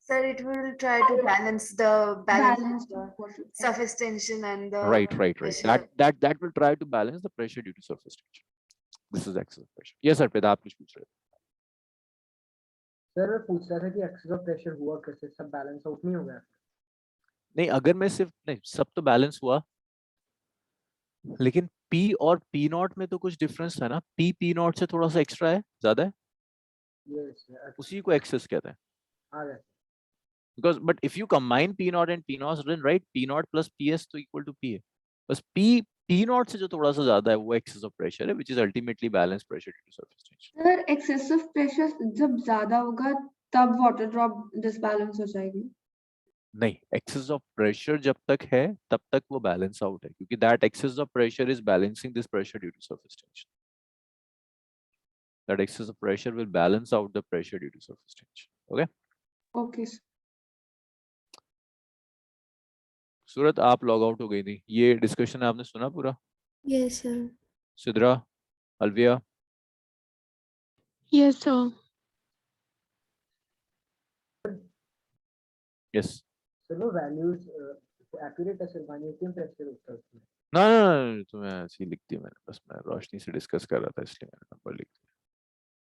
Sir, it will try to balance the Balance the water. surface tension and the Right. pressure. That will try to balance the pressure due to surface tension. This is excess of pressure. Yes, Arpita, आप कुछ पूछ रहे थे. Sir, मैं पूछ रहा था कि excess of pressure हुआ कैसे, सब balance out नहीं हो गया. नहीं, अगर मैं सिर्फ नहीं, सब तो बैलेंस हुआ, लेकिन P और P0 में तो कुछ डिफरेंस था ना. P P0 से थोड़ा सा एक्स्ट्रा है, ज्यादा है, Yes, sir. उसी को एक्सेस कहते हैं. आ गया. Because but if you combine P0 and P0, then right, P0 plus PS तो equal to P है. बस P0 से जो थोड़ा सा ज्यादा है वो excess of pressure है, which is ultimately balanced pressure due to surface tension. Sir excessive pressure जब ज्यादा होगा तब वाटर ड्रॉप डिसबैलेंस हो जाएगी. नहीं, excess of pressure जब तक है तब तक वो balance out है, क्योंकि that excess of pressure is balancing this pressure due to surface tension. That excess of pressure will balance out the pressure due to surface tension. Okay. Okay, sir. सूरत आप log out हो गई थी, ये discussion आपने सुना पूरा? Yes, sir. Sidra, Alvia, Yes, sir. Yes? Sir वो values accurate है सर, माइन्यूटियम प्रेशर होता है उसमें। ना ना ना, तो मैं ऐसी लिखती मैंने, बस मैं रोशनी से डिस्कस कर रहा था इसलिए मैंने नंबर लिख दिया।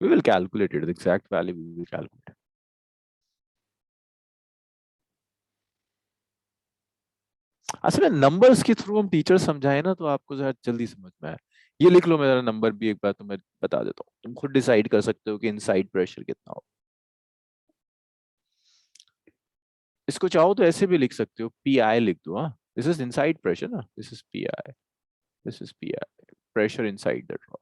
We will calculate it, the exact value we will calculate. असल में नंबर्स के थ्रू हम टीचर समझाए ना तो आपको जरा जल्दी समझ में आए। ये लिख लो मेरा नंबर भी एक बार, तो मैं बता देता हूँ, तुम खुद डिसाइड कर सकते हो कि इनसाइड प्रेशर कितना हो। इसको चाहो तो ऐसे भी लिख सकते हो, पी आई लिख दो। हाँ, दिस इज इनसाइड प्रेशर ना, this is P I, this is P I, pressure inside the drop.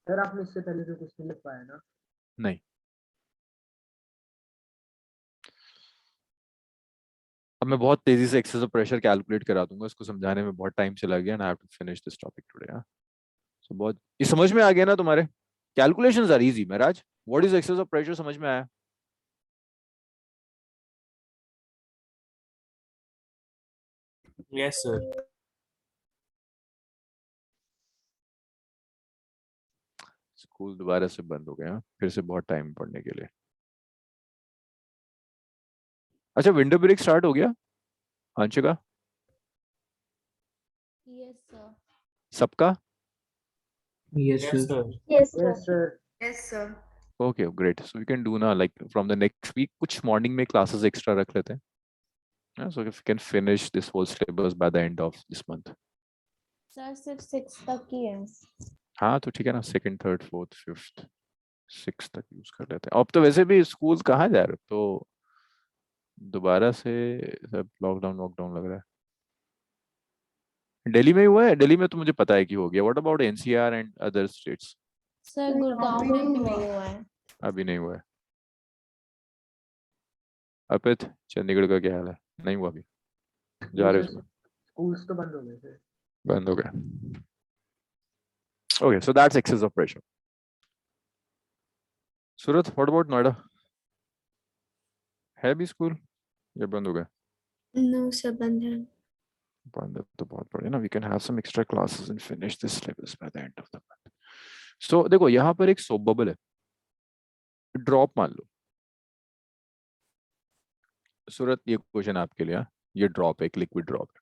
Sir आपने इससे पहले तो कुछ नहीं लिख पाया ना? नहीं, अब मैं बहुत तेजी से एक्सेस ऑफ प्रेशर कैलकुलेट करा दूंगा, इसको समझाने में बहुत टाइम चला गया, and I have to finish this topic today. हाँ, सो बहुत ये समझ में आ गया ना तुम्हारे? Calculations are easy. महाराज, what is excess of pressure समझ में आया? Yes, sir. स्कूल दोबारा से बंद हो गया, फिर से बहुत टाइम पढ़ने के लिए। अच्छा, विंडो ब्रेक स्टार्ट हो गया अंशिका? Yes, sir. सबका? Yes, Yes, sir. sir. Yes, sir. Yes sir. Yes, sir. Okay, great. So we can do ना, like from the next week कुछ मॉर्निंग में क्लासेस एक्स्ट्रा रख लेते हैं, so if we can finish this whole syllabus by the end of this month. Sir, सिर्फ 6 तक ही है. हाँ तो ठीक है ना, second, third, fourth, fifth, six तक यूज कर लेते हैं। अब तो वैसे भी स्कूल कहाँ जा रहे हो, तो दोबारा से सब लॉकडाउन लॉकडाउन लग रहा है। दिल्ली में ही हुआ है? दिल्ली में तो मुझे पता है कि हो गया। What about NCR and other states? Sir, Gurgaon में भी नहीं हुआ है. अभी नहीं हुआ है। अर्पित, चंडीगढ़ का क्या हाल है? नहीं हुआ अभी? जा रहे हो उसमें? स्कूल्स तो बंद हो गए सर। बंद हो गया। Okay, so that's excess of pressure. Surat, what about Noida? है भी स्कूल या बंद हो गया? No, sir, बंद है. बंद है तो बहुत बढ़िया ना, we can have some extra classes and finish this syllabus by the end of the month. So देखो, यहाँ पर एक सोप बबल है, ड्रॉप मान लो। सूरत, ये क्वेश्चन आपके लिए। ये ड्रॉप है, एक लिक्विड ड्रॉप है।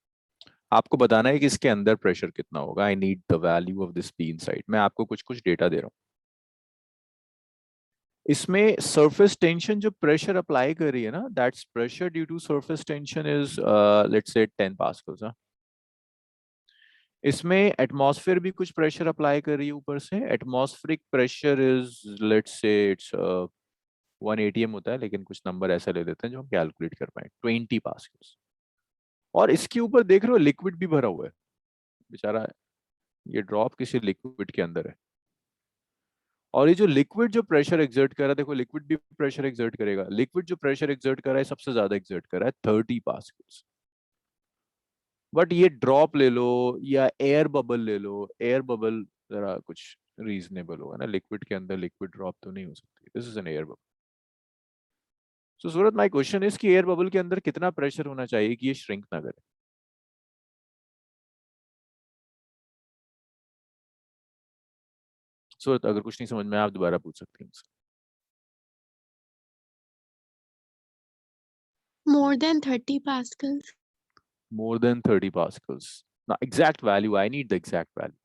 आपको बताना है कि इसके अंदर प्रेशर कितना होगा। I need the value of this P inside. मैं आपको कुछ कुछ डेटा दे रहा हूँ। इसमें सरफेस टेंशन जो प्रेशर अप्लाई कर रही है ना, that's pressure due to surface tension is let's say 10 Pascal's. इसमें एटमॉस्फेयर भी कुछ प्रेशर अप्लाई कर रही है ऊपर से। एटमॉस्फेरिक प्रेशर इज लेट्स से इट्स 1 atm होता है, लेकिन कुछ नंबर ऐसा ले लेते हैं जो हम कैलकुलेट कर पाए, 20 पास्कल्स। और इसके ऊपर देख रहे हो लिक्विड भी भरा हुआ है बेचारा, ये ड्रॉप किसी लिक्विड के अंदर है। और ये जो लिक्विड जो प्रेशर एक्सर्ट कर रहा है, देखो लिक्विड भी प्रेशर एक्सर्ट करेगा। लिक्विड जो प्रेशर एक्सर्ट कर रहा है, सबसे ज्यादा एक्सर्ट कर रहा है 30 पास्कल्स। बट ये ड्रॉप ले लो या एयर बबल ले लो, एयर बबल जरा कुछ रीजनेबल होगा ना, लिक्विड के अंदर लिक्विड ड्रॉप तो नहीं हो सकती। This is an air bubble. So Surat, my question is कि एयर बबल के अंदर कितना प्रेशर होना चाहिए कि ये श्रिंक ना करे? सूरत, अगर कुछ नहीं समझ में आया आप दोबारा पूछ सकते हैं मुझसे। More than 30 pascals. More than 30 pascals. Now, exact value, I need the exact value.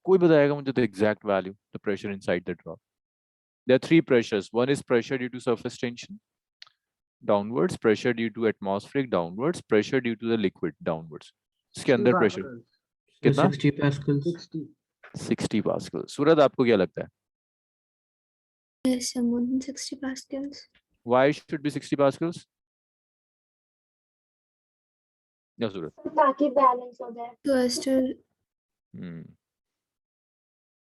कोई बताएगा मुझे the exact value, the pressure inside the drop? There are three pressures. One is pressure due to surface tension downwards, pressure due to atmospheric downwards, pressure due to the liquid downwards. इसके अंदर pressure कितना? 60 pascals. 60। 60 pascal. सूरज, आपको क्या लगता है? Yes, sir, more than 60 pascals. Why should be 60 pascals? या सूरज? ताकि balance हो जाए. So as to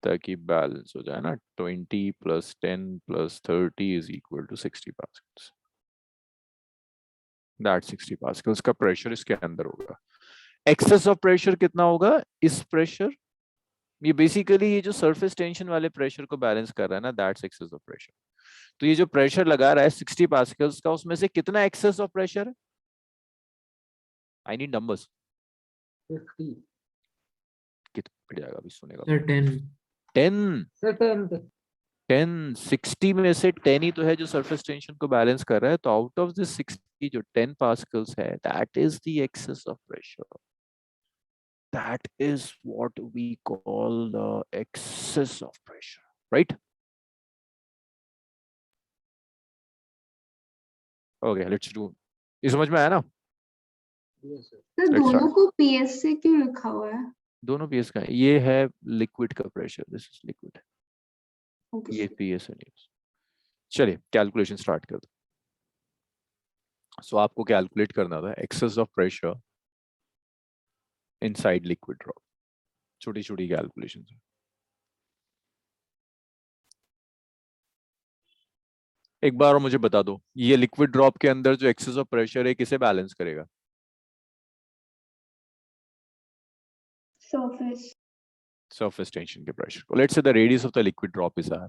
ताकि बैलेंस हो जाए ना। 20 + 10 + 30 is equal to 60 पास्कल्स। दैट 60 पास्कल्स का प्रेशर इसके अंदर होगा। एक्सेस ऑफ प्रेशर कितना होगा? इस प्रेशर, ये बेसिकली ये जो सरफेस टेंशन वाले प्रेशर को बैलेंस कर रहा है ना, दैट्स एक्सेस ऑफ प्रेशर। तो ये जो प्रेशर लगा रहा है 60 पास्कल्स का, उसमें से कितना एक्सेस ऑफ प्रेशर है? I need numbers. 50 कितना बढ़ जाएगा अभी सुनेगा? सर 10 10 सर 10 10 60 में से 10 ही तो है जो सरफेस टेंशन को बैलेंस कर रहा है। तो आउट ऑफ दिस 60 जो 10 पास्कल्स है, that is the excess of pressure. That is what we call the excess of pressure, right? Okay, let's do. ये समझ में आया ना? yes sir सर Let's दोनों start. को पीएस से क्यों लिखा हुआ है? दोनों पीएस का है। ये है लिक्विड का pressure, this is liquid, okay ये पीएस है। चलिए कैलकुलेशन स्टार्ट कर दो। सो आपको कैलकुलेट करना था excess of pressure inside liquid drop. छोटी छोटी कैलकुलेशन है। एक बार और मुझे बता दो, ये लिक्विड ड्रॉप के अंदर जो एक्सेस ऑफ प्रेशर है किसे बैलेंस करेगा? surface. सरफेस टेंशन के प्रेशर को। Let's say the radius of the liquid drop is R.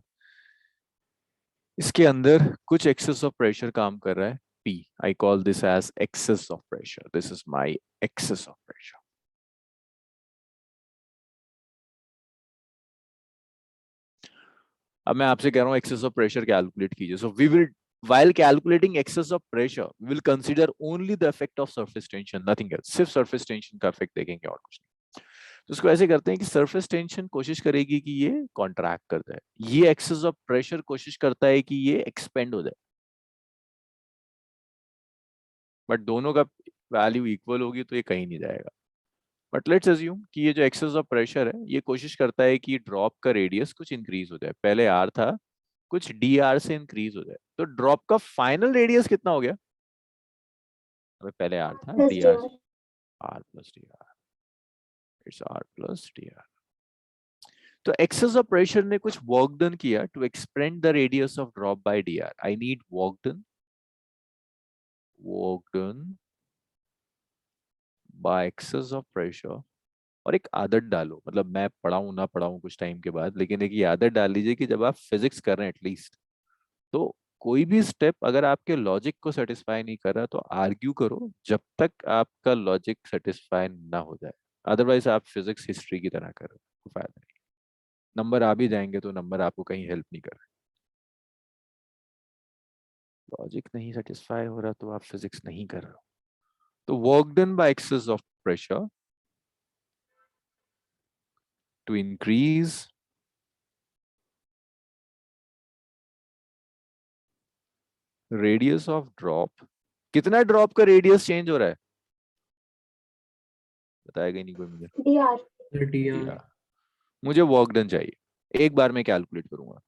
इसके अंदर कुछ एक्सेस ऑफ प्रेशर काम कर रहा है P. I call this as excess of pressure. This is my excess of pressure. अब मैं आपसे कह रहा हूं एक्सेस ऑफ प्रेशर कैलकुलेट कीजिए। So we will while calculating excess of pressure we will consider only the effect of surface tension, nothing else. सिर्फ surface tension का effect देखेंगे और कुछ नहीं। तो इसको ऐसे करते हैं कि surface tension कोशिश करेगी कि ये contract कर जाए, ये excess of pressure कोशिश करता है कि ये expand हो जाए, बट दोनों का वैल्यू इक्वल होगी तो ये कहीं नहीं जाएगा। बट लेट्स अज्यूम कि ये जो एक्सेस ऑफ प्रेशर है ये कोशिश करता है कि ड्रॉप का रेडियस कुछ इंक्रीज हो जाए। पहले आर था, कुछ डी आर से इंक्रीज हो जाए। तो ड्रॉप का फाइनल रेडियस कितना हो गया? अबे पहले आर था, Plus D R, dr. R plus D R, it's R plus D R. तो एक्सेस ऑफ प्रेशर ने कुछ वर्क डन किया to expand the radius of drop by D R. I need work done by excess of pressure. और एक आदत डालो, मतलब मैं पढ़ाऊं ना पढ़ाऊं कुछ टाइम के बाद, लेकिन एक ये आदत डाल लीजिए कि जब आप फिजिक्स कर रहे हैं एटलीस्ट, तो कोई भी स्टेप अगर आपके लॉजिक को सेटिस्फाई नहीं कर रहा तो आर्ग्यू करो जब तक आपका लॉजिक सेटिस्फाई ना हो जाए। अदरवाइज आप फिजिक्स हिस्ट्री की तरह कर रहे हो, कोई फायदा नहीं। नंबर आ भी जाएंगे तो नंबर आपको कहीं हेल्प नहीं कर रहे। लॉजिक नहीं सेटिस्फाई हो रहा तो आप फिजिक्स नहीं कर रहे हो। तो work done by excess of pressure to increase radius of drop। कितना ड्रॉप का रेडियस चेंज हो रहा है? बताएगा ही नहीं कोई मुझे। dr. dr मुझे वर्क डन चाहिए, एक बार मैं कैलकुलेट करूंगा।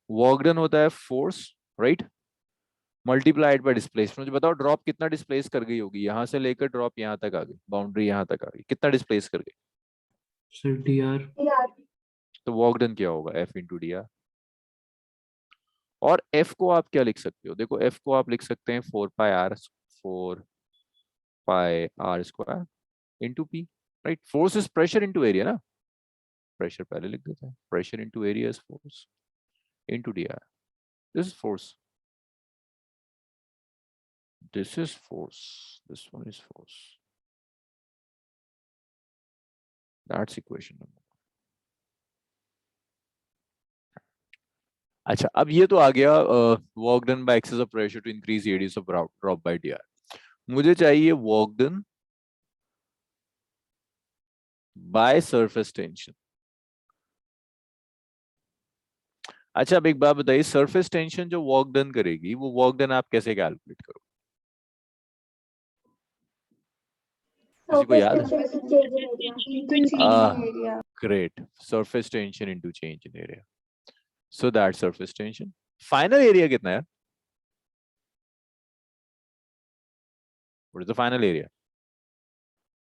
वर्क डन होता है force, right, multiplied by displacement. मुझे बताओ ड्रॉप कितना डिस्प्लेस कर गई होगी? यहां से लेकर ड्रॉप यहां तक आ गई, बाउंड्री यहां तक आ गई, कितना डिस्प्लेस कर गई? Sir dr dr. तो वर्क डन क्या होगा? F into D are. और F को आप क्या लिख सकते हो? देखो F को आप लिख सकते हैं 4 pi r square into P, right. Force is pressure into area ना, प्रेशर पहले लिख देते हैं, pressure into area is force into D R. This is force, this is force, this one is force. That's equation number. अच्छा, अब ये तो आ गया work done by excess of pressure to increase radius of drop by D R. मुझे चाहिए work done by surface tension. अच्छा, अब एक बात बताइए, सरफेस टेंशन जो वर्क डन करेगी वो वर्क डन आप कैसे कैलकुलेट करो? किसी को Surface याद है? tension to change in area. into change Ah. in area. Great, surface tension into change in area. So that surface tension. Final area कितना है? What is the final area?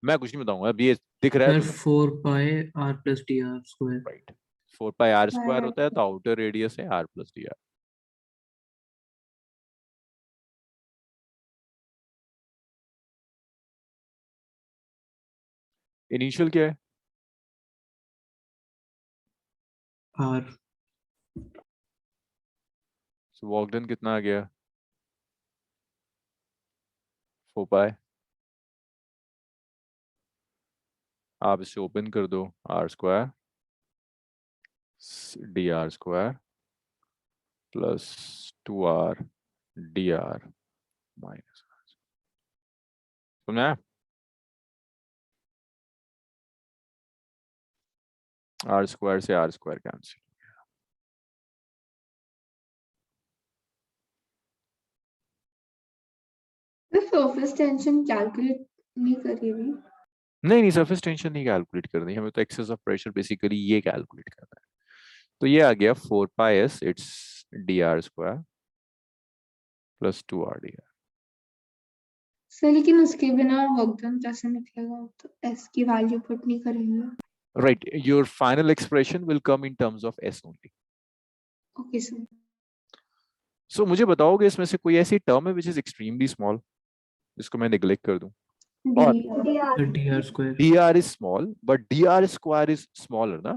मैं कुछ नहीं बताऊंगा, अब ये दिख रहा है सर तुम्हें? 4 pi r plus dr square right, 4 pi R square Right. होता है, तो आउटर रेडियस है r plus D R. Initial क्या है? R सो वर्क डन कितना आ गया? 4 पाई। आप इसे ओपन कर दो, R square D are square plus 2r D R minus. समझा? आर स्क्वायर से आर स्क्वायर कैंसिल। तो सरफेस टेंशन कैलकुलेट नहीं करी अभी। नहीं सरफेस टेंशन नहीं कैलकुलेट करनी, हमें तो एक्सेस ऑफ प्रेशर बेसिकली ये कैलकुलेट करना है। तो ये आ गया 4 pi s it's d are square plus 2r D r. Sir लेकिन उसके बिना वर्क डन कैसे निकलेगा? तो एस की वैल्यू पुट नहीं करेंगे। Right, your final expression will come in terms of s only. Okay sir. So मुझे बताओगे इसमें से कोई ऐसी टर्म है विच इज एक्सट्रीमली स्मॉल जिसको मैं निगलेक्ट कर दूं? और dr dr square. dr is small but dr square is smaller na?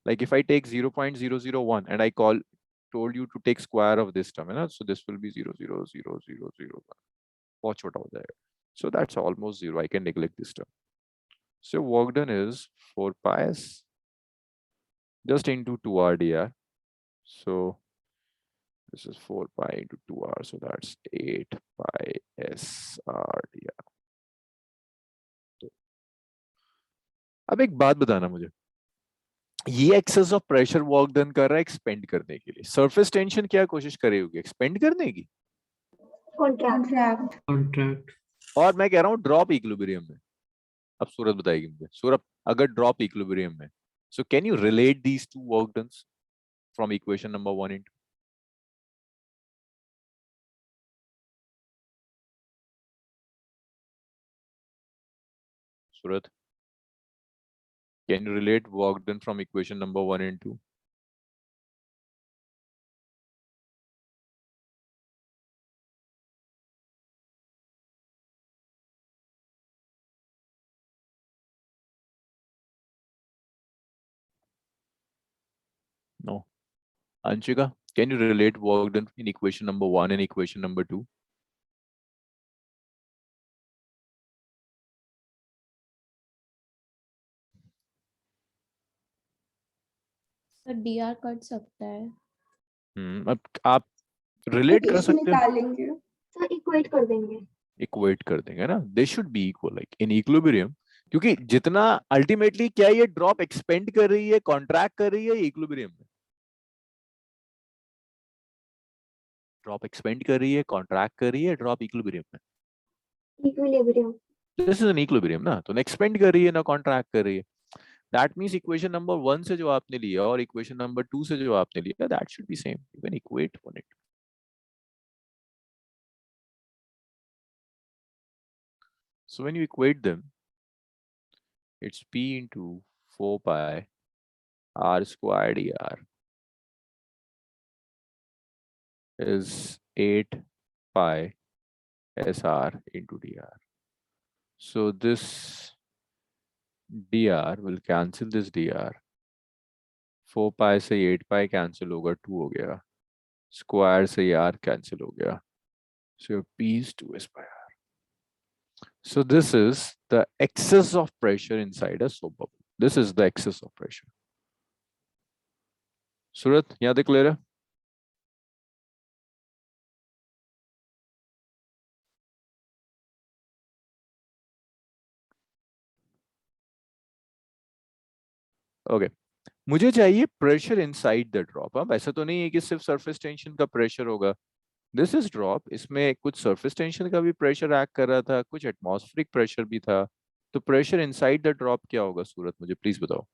Like if I take 0.001 and I told you to take square of this term, so this will be 0.00001. बहुत छोटा हो जाएगा. So that's almost zero. I can neglect this term. So work done is 4 pi s just into 2r dr. So this is 4 pi into 2r. So that's 8 pi s r dr. अब एक बात बताना मुझे, ये excess of pressure work done कर रहा है expand करने के लिए. सरफेस टेंशन क्या कोशिश करे होगी? एक्सपेंड करने की. contract Contract. और मैं कह रहा हूँ ड्रॉप इक्विलिब्रियम में. अब सूरत बताएगी मुझे. सूरत, अगर ड्रॉप इक्विलिब्रियम में, so can you relate these to work dones from equation number 1 and 2? Surat, can you relate work done from equation number 1 and 2? No. Anshika, can you relate work done in equation number 1 and equation number 2? Sir DR cut सकता है. अब आप relate कर equation सकते हो, निकालेंगे। Sir equate कर देंगे. इक्वेट कर देंगे ना. They should be equal like in equilibrium, क्योंकि जितना अल्टीमेटली क्या ये ड्रॉप एक्सपेंड कर रही है, कॉन्ट्रैक्ट कर रही है इक्विलिब्रियम में? ड्रॉप एक्सपेंड कर रही है, कॉन्ट्रैक्ट कर रही है, ड्रॉप इक्विलिब्रियम में. Equilibrium. This is an equilibrium ना. तो ना एक्सपेंड कर रही है ना कॉन्ट्रैक्ट कर रही है. दैट मींस इक्वेशन नंबर 1 से जो आपने लिया और इक्वेशन नंबर 2 से जो आपने लिया, that should B same. You can equate on it. So when you equate them, it's P into 4 pi r squared dr is 8 pi sr into dr. So this dr will cancel this dr. 4 pi से 8 pi cancel होगा, 2 हो गया. Square से r cancel हो गया. So your P is 2s by r. So this is the excess of pressure inside a soap bubble. This is the excess of pressure. Surat, यहाँ तक clear है? Okay. मुझे चाहिए प्रेशर इनसाइड द ड्रॉप. अब ऐसा तो नहीं है कि सिर्फ सरफेस टेंशन का प्रेशर होगा. दिस इज ड्रॉप, इसमें कुछ सरफेस टेंशन का भी प्रेशर एक्ट कर रहा था, कुछ एटमॉस्फेरिक प्रेशर भी था. तो प्रेशर इनसाइड द ड्रॉप क्या होगा सूरत? मुझे प्लीज बताओ.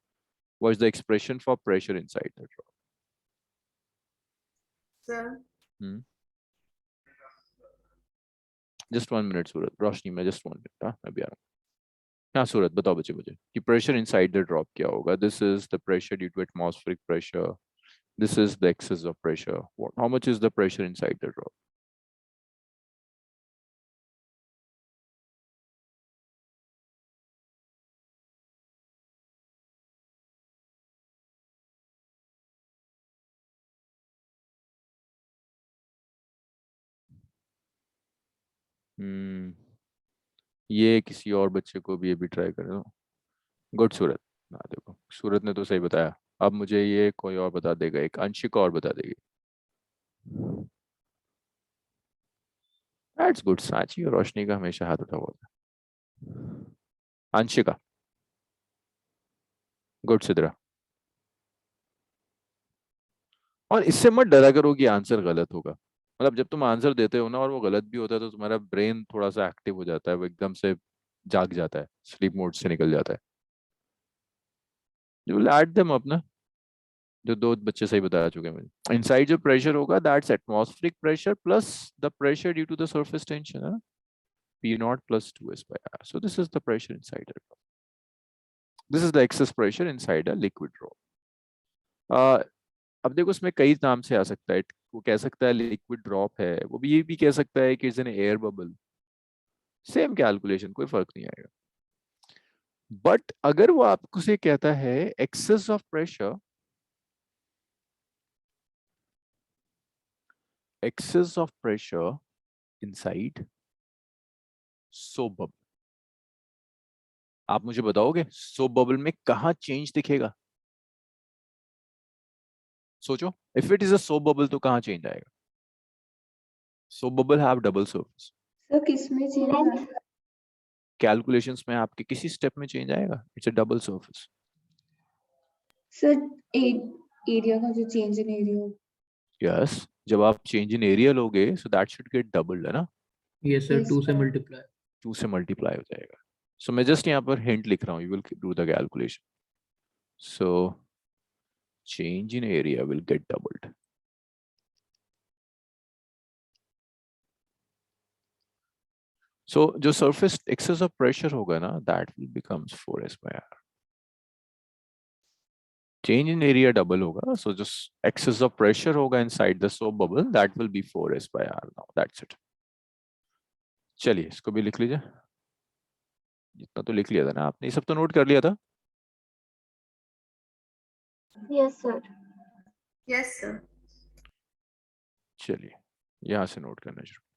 What is the expression for pressure inside the drop? Sir, just 1 minute Surat. Roshni में जस्ट 1 मिनट. हाँ मैं भी आ रहा हूँ. हाँ सूरत बताओ बच्चे मुझे कि प्रेशर इनसाइड द ड्रॉप क्या होगा. This is the pressure due to atmospheric pressure. This is the excess of pressure. How much is the pressure inside the drop? ये किसी और बच्चे को भी ये भी ट्राई करें। गुड सूरत। हाँ देखो सूरत ने तो सही बताया। अब मुझे ये कोई और बता देगा, एक अंशिका और बता देगी। That's good. सांची और रोशनी का हमेशा हाथ उठा हुआ था। अंशिका। गुड सिद्रा। और इससे मत डरा करो कि आंसर गलत होगा। मतलब जब तुम आंसर देते हो ना और वो गलत भी होता है तो तुम्हारा ब्रेन थोड़ा सा एक्टिव हो जाता है, वो एकदम से जाग जाता है, स्लीप मोड से निकल जाता है। You will add them up ना। जो दो बच्चे सही बता चुके हैं मुझे। इनसाइड जो प्रेशर होगा that's atmospheric pressure plus the pressure due to the surface tension है, P naught plus 2s by r. So this is the pressure inside a drop. This is the excess pressure inside a liquid drop. अब देखो इसमें कई नाम से आ सकता है। वो कह सकता है लिक्विड ड्रॉप है, वो भी ये भी कह सकता है कि it's an air bubble. Same calculation, कोई फर्क नहीं आएगा। बट अगर वो आपको से कहता है excess of pressure, excess of pressure inside soap bubble, आप मुझे बताओगे सोप बबल में कहां चेंज दिखेगा? सोचो, if it is a soap bubble तो कहां चेंज आएगा? Soap bubble have double surface. Sir किसमें चेंज आया? कैलकुलेशंस में आपके किसी स्टेप में चेंज आएगा, it's a double surface. Sir area का जो चेंज इन एरिया। यस, जब आप चेंज इन एरिया लोगे सो दैट शुड गेट डबल्ड है ना। यस सर, Yes, 2 से sir. मल्टीप्लाई। 2 से मल्टीप्लाई हो जाएगा। सो मैं जस्ट यहाँ पर हिंट लिख रहा हूँ, you will do the calculation. So change in area will get doubled. So जो सरफेस एक्सेस ऑफ प्रेशर होगा ना that will becomes 4s by r। Change in area double होगा, सो जो एक्सेस ऑफ प्रेशर होगा inside the soap bubble that will be 4s by r। Now that's it. चलिए इसको भी लिख लीजिए। जितना तो लिख लिया था ना आपने, ये सब तो नोट कर लिया था। Yes, sir. Yes, sir. चलिए यहां से नोट करना शुरू कीजिए।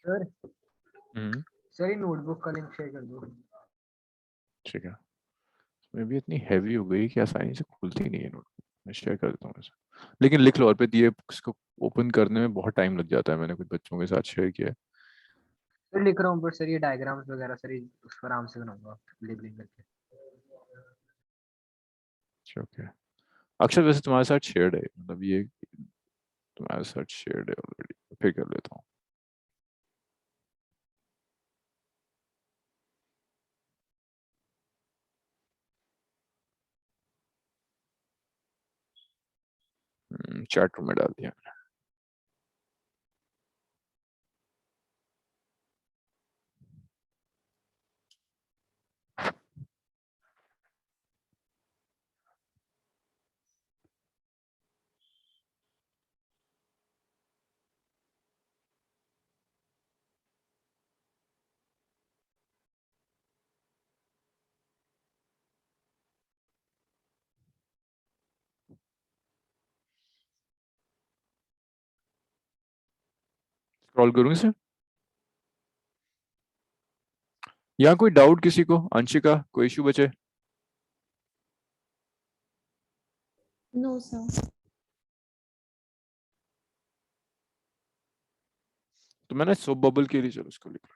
सर हम्म, सर ये नोटबुक का लिंक शेयर कर दो। ठीक है। मैं भी इतनी हैवी हो गई कि आसानी से खुलती नहीं है नोटबुक। मैं शेयर कर देता हूँ इसे। लेकिन लिख लो, और पे दिए इसको ओपन करने में बहुत टाइम लग जाता है। मैंने कुछ बच्चों के साथ शेयर किया है। सर लिख रहा हूँ, बट सर ये डायग्राम्स वगैरह सर ये उस पर आराम से बनाऊंगा लेबलिंग करके। ओके। अक्षर वैसे तुम्हारे साथ शेयर्ड है, मतलब ये तुम्हारे साथ शेयर्ड है ऑलरेडी। फिर कर लेता हूँ। चैट रूम में डाल दिया। स्क्रॉल करूँ इसे? यहाँ कोई डाउट किसी को? अंशिका, कोई इशू बचे? No sir. तो मैंने सोप बबल के लिए, चलो इसको लिख लो।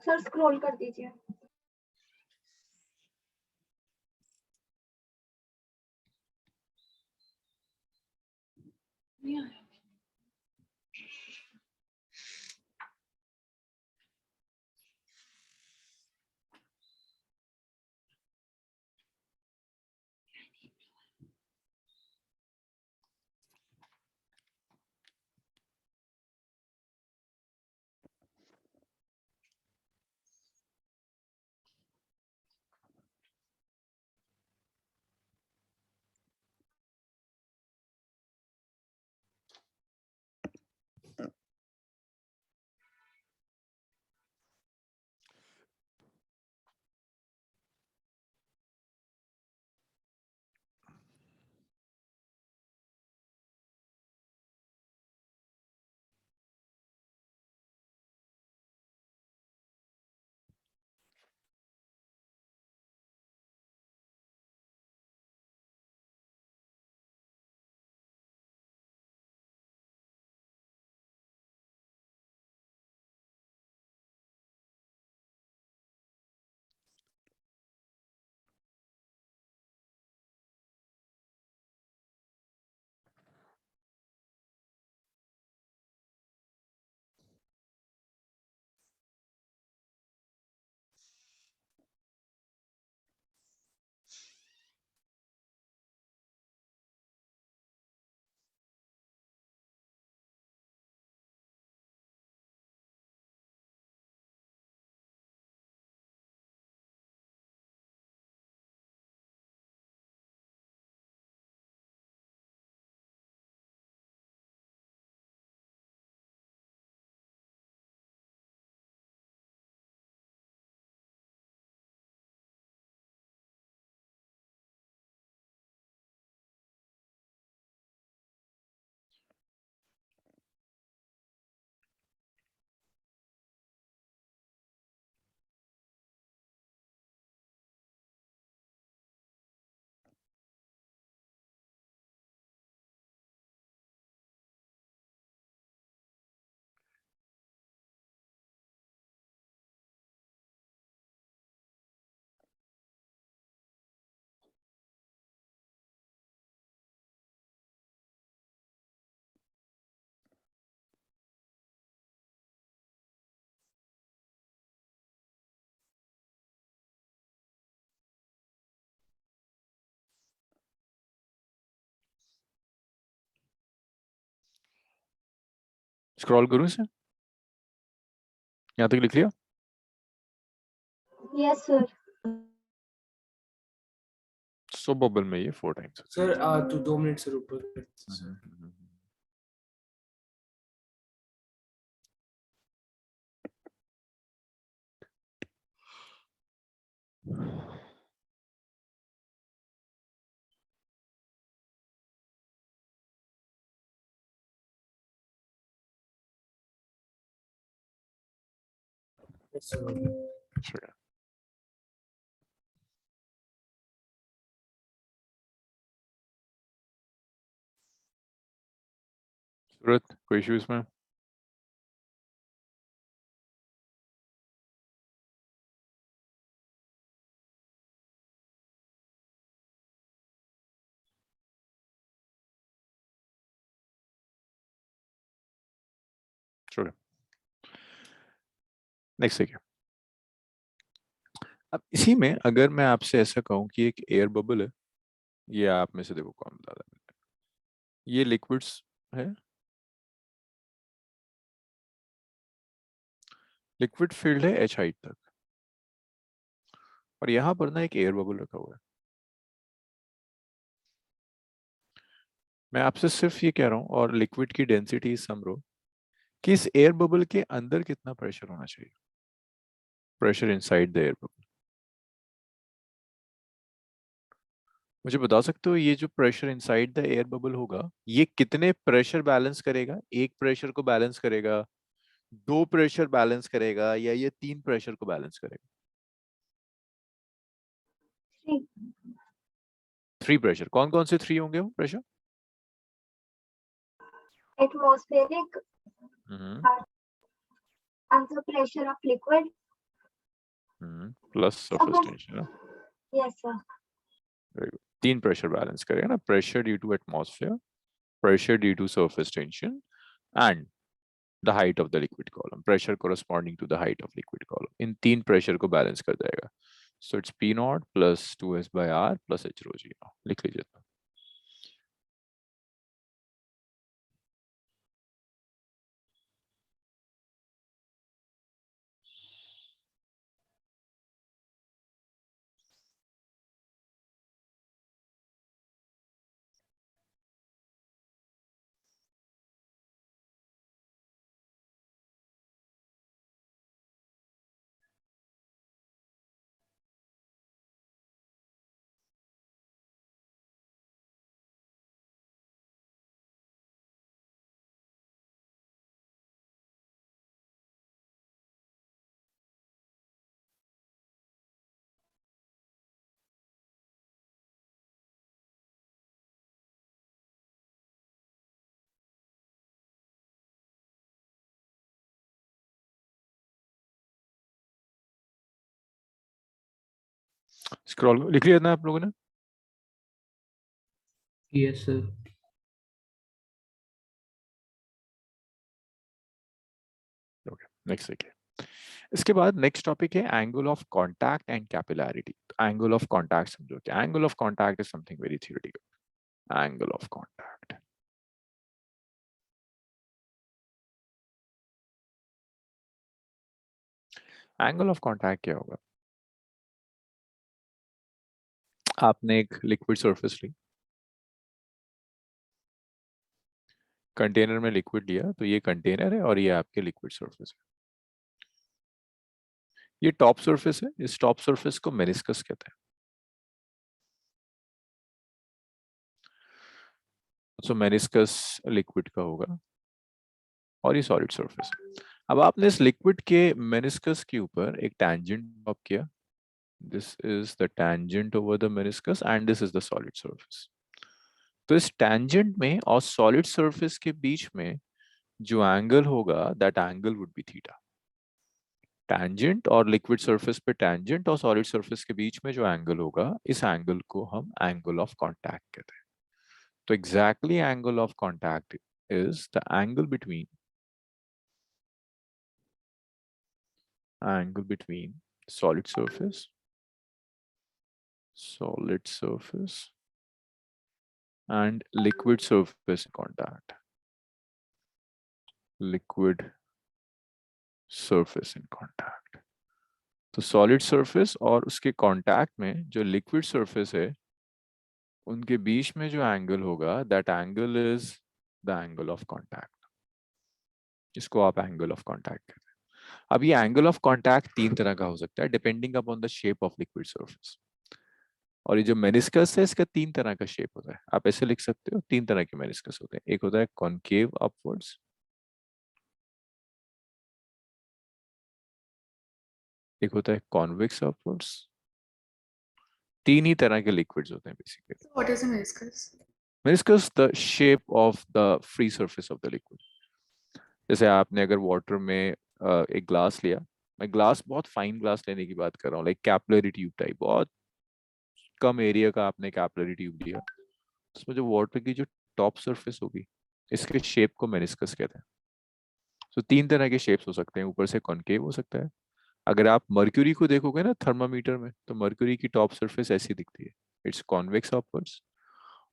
सर स्क्रॉल कर दीजिए। स्क्रॉल करूँ इसे? यहाँ तक लिख लिया? Yes sir. सोप बबल में ये 4 टाइम्स। सर तो 2 मिनट सर ऊपर कर दीजिए, सर। Yes, sir. Sure. सूरत, कोई इशू इसमें? छोड़ो। नेक्स्ट देखिए। अब इसी में अगर मैं आपसे ऐसा कहूं कि एक एयर बबल है, ये आप में से देखो कौन बता रहा है? ये लिक्विड्स है, लिक्विड फील्ड है h हाइट तक, और यहां पर ना एक एयर बबल रखा हुआ है। मैं आपसे सिर्फ ये कह रहा हूं, और लिक्विड की डेंसिटी समझो कि इस एयर बबल के अंदर कितना प्रेशर होना चाहिए, pressure inside the air bubble. मुझे बता सकते हो ये जो pressure inside the air bubble होगा ये कितने प्रेशर बैलेंस करेगा? एक प्रेशर को बैलेंस करेगा, दो प्रेशर बैलेंस करेगा, या ये तीन प्रेशर को बैलेंस करेगा? Three. Three pressure. कौन कौन से थ्री होंगे वो pressure? Atmospheric hmm and the pressure of liquid. Plus surface tension. Yes, sir. Very good. तीन प्रेशर बैलेंस करेगा ना, pressure due to atmosphere, pressure due to surface tension and the height of the liquid column, pressure corresponding to the height of liquid column. इन तीन pressure को balance कर जाएगा। So it's P not plus 2s/r plus h rho g। लिख लीजिए। Scroll लिख लिया ना आप लोगों ने? yes sir. नेक्स्ट देखिए। इसके बाद नेक्स्ट टॉपिक है angle of contact and capillarity. Angle of contact समझो क्या? Angle of contact is something very theoretical. Angle of contact, angle of contact क्या होगा? आपने एक लिक्विड सरफेस ली, कंटेनर में लिक्विड लिया, तो ये कंटेनर है और ये आपके लिक्विड सरफेस है। ये टॉप सरफेस है, इस टॉप सरफेस को मेनिस्कस कहते हैं। सो मेनिस्कस लिक्विड का होगा और ये सॉलिड सरफेस है। अब आपने इस लिक्विड के मेनिस्कस के ऊपर एक टैंजेंट ड्रॉप किया। This is the tangent over the meniscus and this is the solid surface. तो इस टैंजेंट में और सॉलिड सरफेस के बीच में जो एंगल होगा that angle would be theta. Tangent और लिक्विड सरफेस पे टैंजेंट और सॉलिड सरफेस के बीच में जो एंगल होगा, इस एंगल को हम एंगल ऑफ कांटेक्ट कहते हैं। तो exactly angle of contact is the angle between solid surface and liquid surface contact, liquid surface in contact। तो सॉलिड सरफेस और उसके कांटेक्ट में जो लिक्विड सरफेस है, उनके बीच में जो एंगल होगा that angle is the angle of contact. इसको आप एंगल ऑफ कांटेक्ट कहते हैं। अब ये एंगल ऑफ कांटेक्ट तीन तरह का हो सकता है depending upon the shape of liquid surface. और ये जो मेनिस्कस है इसका तीन तरह का शेप होता है। आप ऐसे लिख सकते हो, तीन तरह के मेनिस्कस होते हैं। एक होता है कॉनकेव अपवर्ड्स, एक होता है कॉन्वेक्स अपवर्ड्स। तीन ही तरह के लिक्विड्स होते हैं basically. So what is a meniscus? Meniscus the shape of the free surface of the liquid. जैसे आपने अगर वाटर में एक ग्लास लिया, मैं ग्लास बहुत फाइन ग्लास लेने की बात कर रहा हूँ, लाइक कैपिलरी ट्यूब टाइप, बहुत कम एरिया का आपने कैपिलरी ट्यूब लिया, उसमें जो वाटर की जो टॉप सरफेस होगी, इसके शेप को मेनिस्कस कहते हैं। तो तीन तरह के शेप्स हो सकते हैं। ऊपर से कॉनकेव हो सकता है। अगर आप मर्क्यूरी को देखोगे ना थर्मामीटर में, तो मर्क्यूरी की टॉप सरफेस ऐसी दिखती है, इट्स कॉन्वेक्स अपवर्ड्स।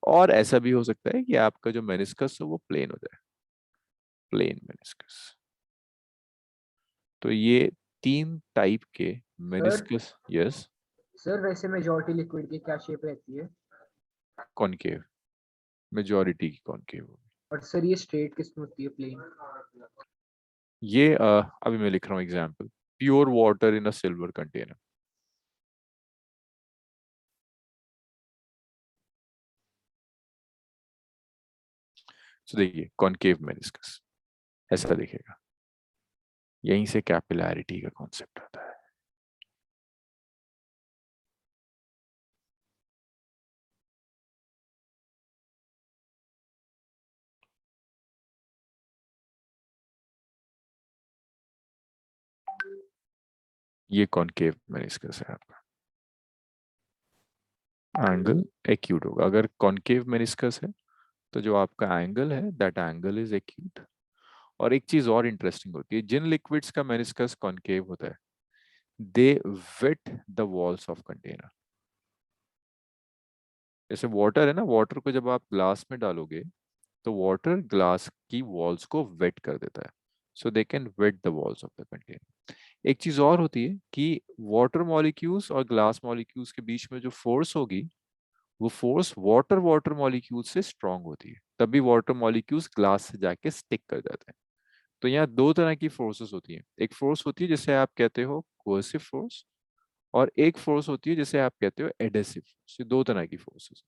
और ऐसा भी हो सकता है कि आपका जो मेनिस्कस हो वो प्लेन हो जाए, प्लेन मेनिस्कस। तो ये तीन टाइप के मेनिस्कस। यस सर वैसे मेजॉरिटी लिक्विड की क्या शेप रहती है? कॉनकेव, मेजॉरिटी की कॉनकेव होगी। और सर ये स्ट्रेट किस में होती है, प्लेन? ये अभी मैं लिख रहा हूँ example. Pure water in a silver container. So देखिए कॉनकेव मेनिस्कस ऐसा दिखेगा, यहीं से कैपिलैरिटी का कॉन्सेप्ट आता है। ये कॉनकेव मेनिस्कस है आपका, एंगल एक्यूट होगा। अगर कॉनकेव मेनिस्कस है तो जो आपका एंगल है दैट एंगल इज एक्यूट। और एक चीज और इंटरेस्टिंग होती है, जिन लिक्विड्स का मेनिस्कस कॉनकेव होता है they wet the walls of container. जैसे वाटर है ना, वाटर को जब आप ग्लास में डालोगे तो वाटर ग्लास की वॉल्स को वेट कर देता है, so they can wet the walls of the container. एक चीज और होती है कि वाटर मॉलिक्यूल्स और ग्लास मॉलिक्यूल्स के बीच में जो फोर्स होगी वो फोर्स वाटर वाटर मॉलिक्यूल से स्ट्रांग होती है, तभी वाटर मॉलिक्यूल्स ग्लास से जाके स्टिक कर जाते हैं। तो यहाँ दो तरह की फोर्सेस होती हैं, एक फोर्स होती है जिसे आप कहते हो कोएसिव फोर्स, और एक फोर्स होती है जिसे आप कहते हो एडेसिव फोर्स। ये दो तरह की फोर्सेस।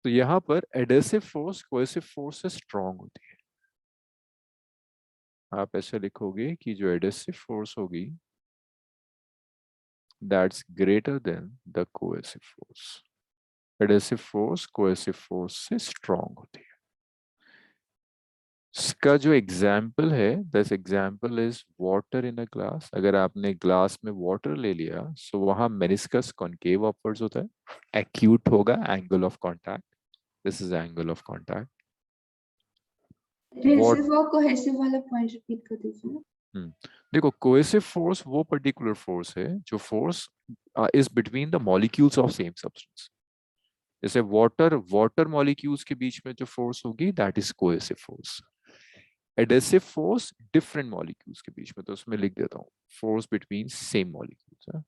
तो यहाँ पर एडेसिव फोर्स कोएसिव फोर्स से स्ट्रांग होती है। आप ऐसे लिखोगे कि जो एडेसिव फोर्स होगी that's greater than the cohesive force. Adhesive force cohesive force से स्ट्रांग होती है। इसका जो एग्जाम्पल है, this example is water in a glass. अगर आपने ग्लास में वाटर ले लिया सो वहां मेनिस्कस कॉनकेव अपवर्ड्स होता है, एक्यूट होगा angle of contact, this is angle of contact. Adhesive और कोहेसिव वाला पॉइंट रिपीट कर दीजिए ना। देखो कोएसिव फोर्स वो पर्टिकुलर फोर्स है जो force is between the molecules of same substance. जैसे वाटर वाटर मॉलिक्यूल्स के बीच में जो फोर्स होगी that is cohesive force. Adhesive force different molecules के बीच में, तो उसमें लिख देता हूँ force between same molecules.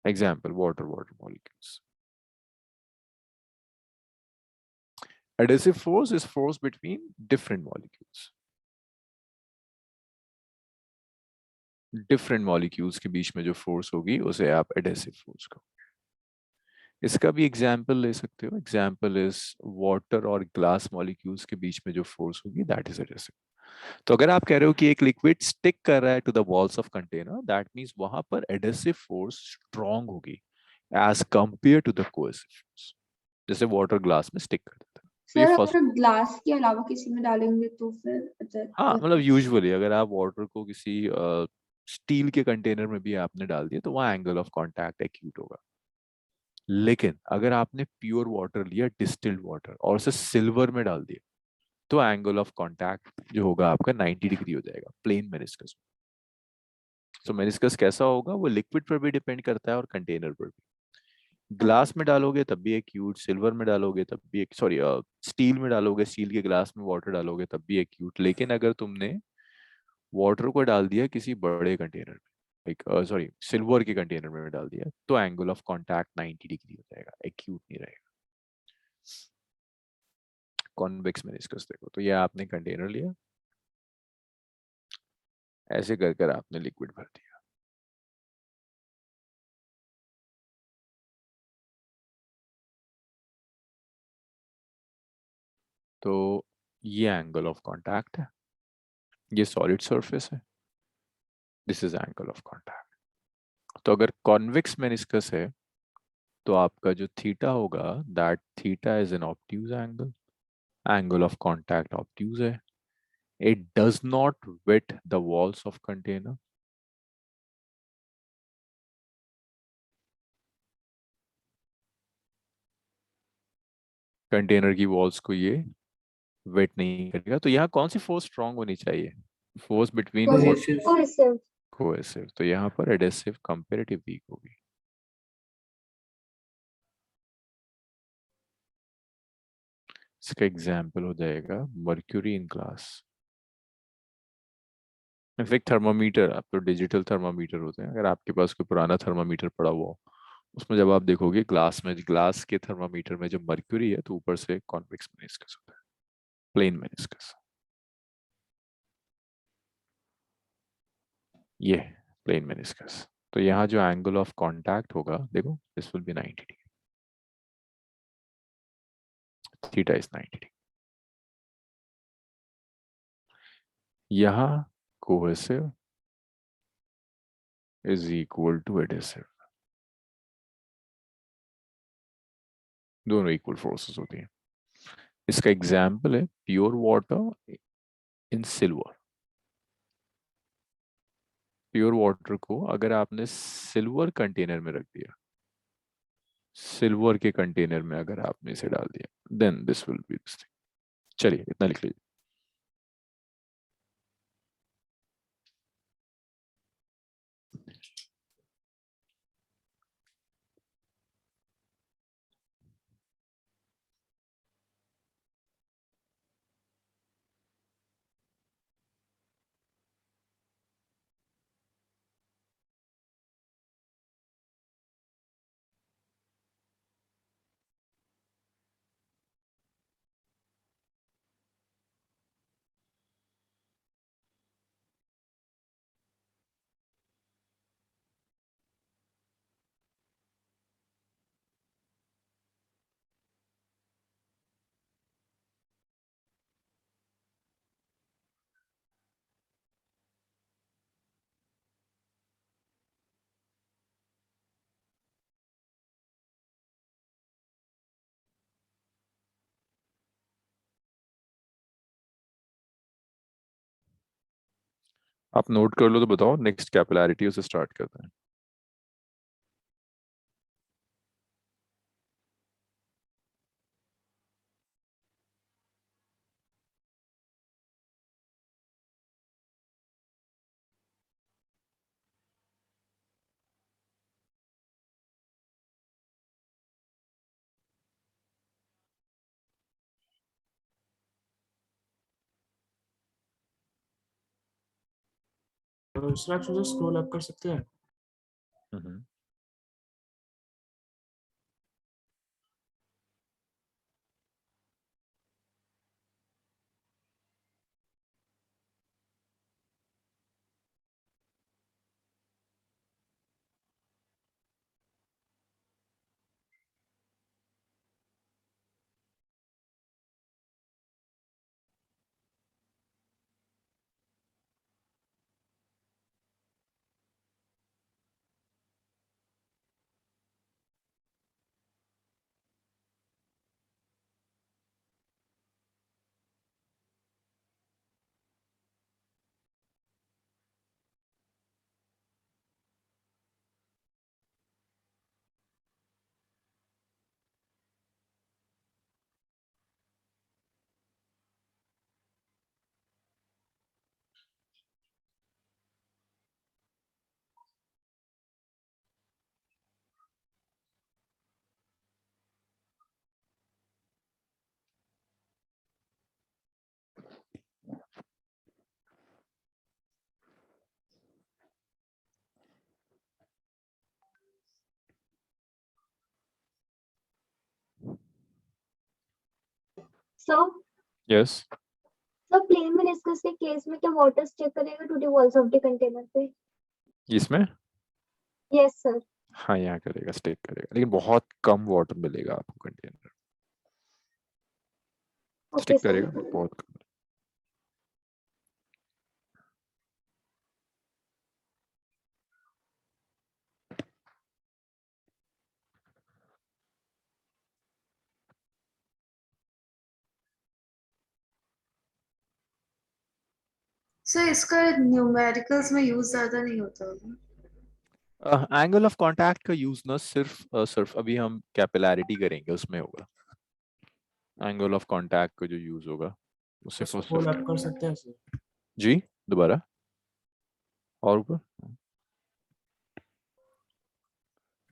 Example water water molecules. Adhesive force is force between different molecules. Different molecules के बीच में जो force होगी उसे आप adhesive force कहोगे। इसका भी example ले सकते हो। Example is water और glass molecules के बीच में जो force होगी that is adhesive. तो अगर आप कह रहे हो कि एक liquid stick कर रहा है to the walls of container, that means वहां पर adhesive force strong होगी as compared to the coercive force. जैसे water glass में stick कर देता है। तो ये सर first, अगर ग्लास के अलावा किसी में डालेंगे तो फिर हाँ मतलब यूजुअली अगर आप वाटर को किसी स्टील के कंटेनर में भी आपने डाल दिया तो वहाँ एंगल ऑफ कांटेक्ट एक्यूट होगा। लेकिन अगर आपने प्योर वाटर लिया डिस्टिल्ड वाटर और उसे सिल्वर में डाल दिया तो एंगल ऑफ कांटेक्ट जो होगा आपका 90 डिग्री हो जाएगा प्लेन मेनिस्कस। तो मेनिस्कस कैसा होगा वो लिक्विड पर भी डिपेंड करता है और कंटेनर पर भी। ग्लास में डालोगे तब भी एक्यूट, सिल्वर में डालोगे तब भी एक, सॉरी स्टील में डालोगे, स्टील के ग्लास में वाटर डालोगे तब भी एक्यूट। लेकिन अगर तुमने वाटर को डाल दिया किसी बड़े कंटेनर में, लाइक सॉरी सिल्वर के कंटेनर में डाल दिया तो एंगल ऑफ कांटेक्ट 90 डिग्री हो जाएगा, एक्यूट नहीं रहेगा। कॉन्वेक्स मेनिस्कस देखो, तो ये आपने कंटेनर लिया, ऐसे कर कर आपने लिक्विड भर दिया, तो ये एंगल ऑफ कांटेक्ट है, ये सॉलिड सरफेस है, this is angle of contact. तो अगर कॉन्वेक्स मेनिस्कस है तो आपका जो थीटा होगा that theta is an obtuse angle, angle of contact obtuse है, it does not wet the walls of container. Container की वॉल्स को ये वेट नहीं करेगा। तो यहाँ कौन सी फोर्स स्ट्रांग होनी चाहिए? Force between Cohesive. Cohesive. Cohesive, तो यहाँ पर एडेसिव कंपैरेटिव वीक होगी। इसका एग्जाम्पल हो जाएगा mercury in glass. In fact thermometer, आप तो डिजिटल थर्मामीटर होते हैं, अगर आपके पास कोई पुराना थर्मामीटर पड़ा हुआ हो उसमें जब आप देखोगे ग्लास में, ग्लास के थर्मामीटर में जब मर्क्यूरी है तो ऊपर से कॉन्वेक्स मेनिस्कस होता है, प्लेन मेनिस्कस। ये प्लेन मेनिस्कस। तो यहाँ जो एंगल ऑफ कांटेक्ट होगा देखो this will be 90 degree. Theta is 90 degree. यहाँ cohesive is equal to adhesive, दोनों इक्वल फोर्सेस होती हैं। इसका एग्जाम्पल है pure water in silver. Pure water को अगर आपने सिल्वर कंटेनर में रख दिया, सिल्वर के कंटेनर में अगर आपने इसे डाल दिया, then this will be this thing. चलिए इतना लिख लीजिए। आप नोट कर लो तो बताओ, नेक्स्ट कैपिलैरिटी उसे स्टार्ट करते हैं। सर आप स्क्रॉल अप कर सकते हैं? Hmm. Sir yes. Sir plane में डिस्कस के केस में क्या वाटर चेक करेगा to the walls of the container पे? इसमें यस सर। हाँ, यहाँ करेगा, स्टिक करेगा, लेकिन बहुत कम वाटर मिलेगा आपको कंटेनर। Okay stick sir. करेगा बहुत कम। सर इसका न्यूमेरिकल्स में यूज ज्यादा नहीं होता होगा? एंगल ऑफ कांटेक्ट का यूज ना सिर्फ अभी हम कैपिलैरिटी करेंगे उसमें होगा। एंगल ऑफ कांटेक्ट का जो यूज होगा उससे स्क्रॉल फर्स्ट। अप कर सकते हैं सर? जी दोबारा और ऊपर।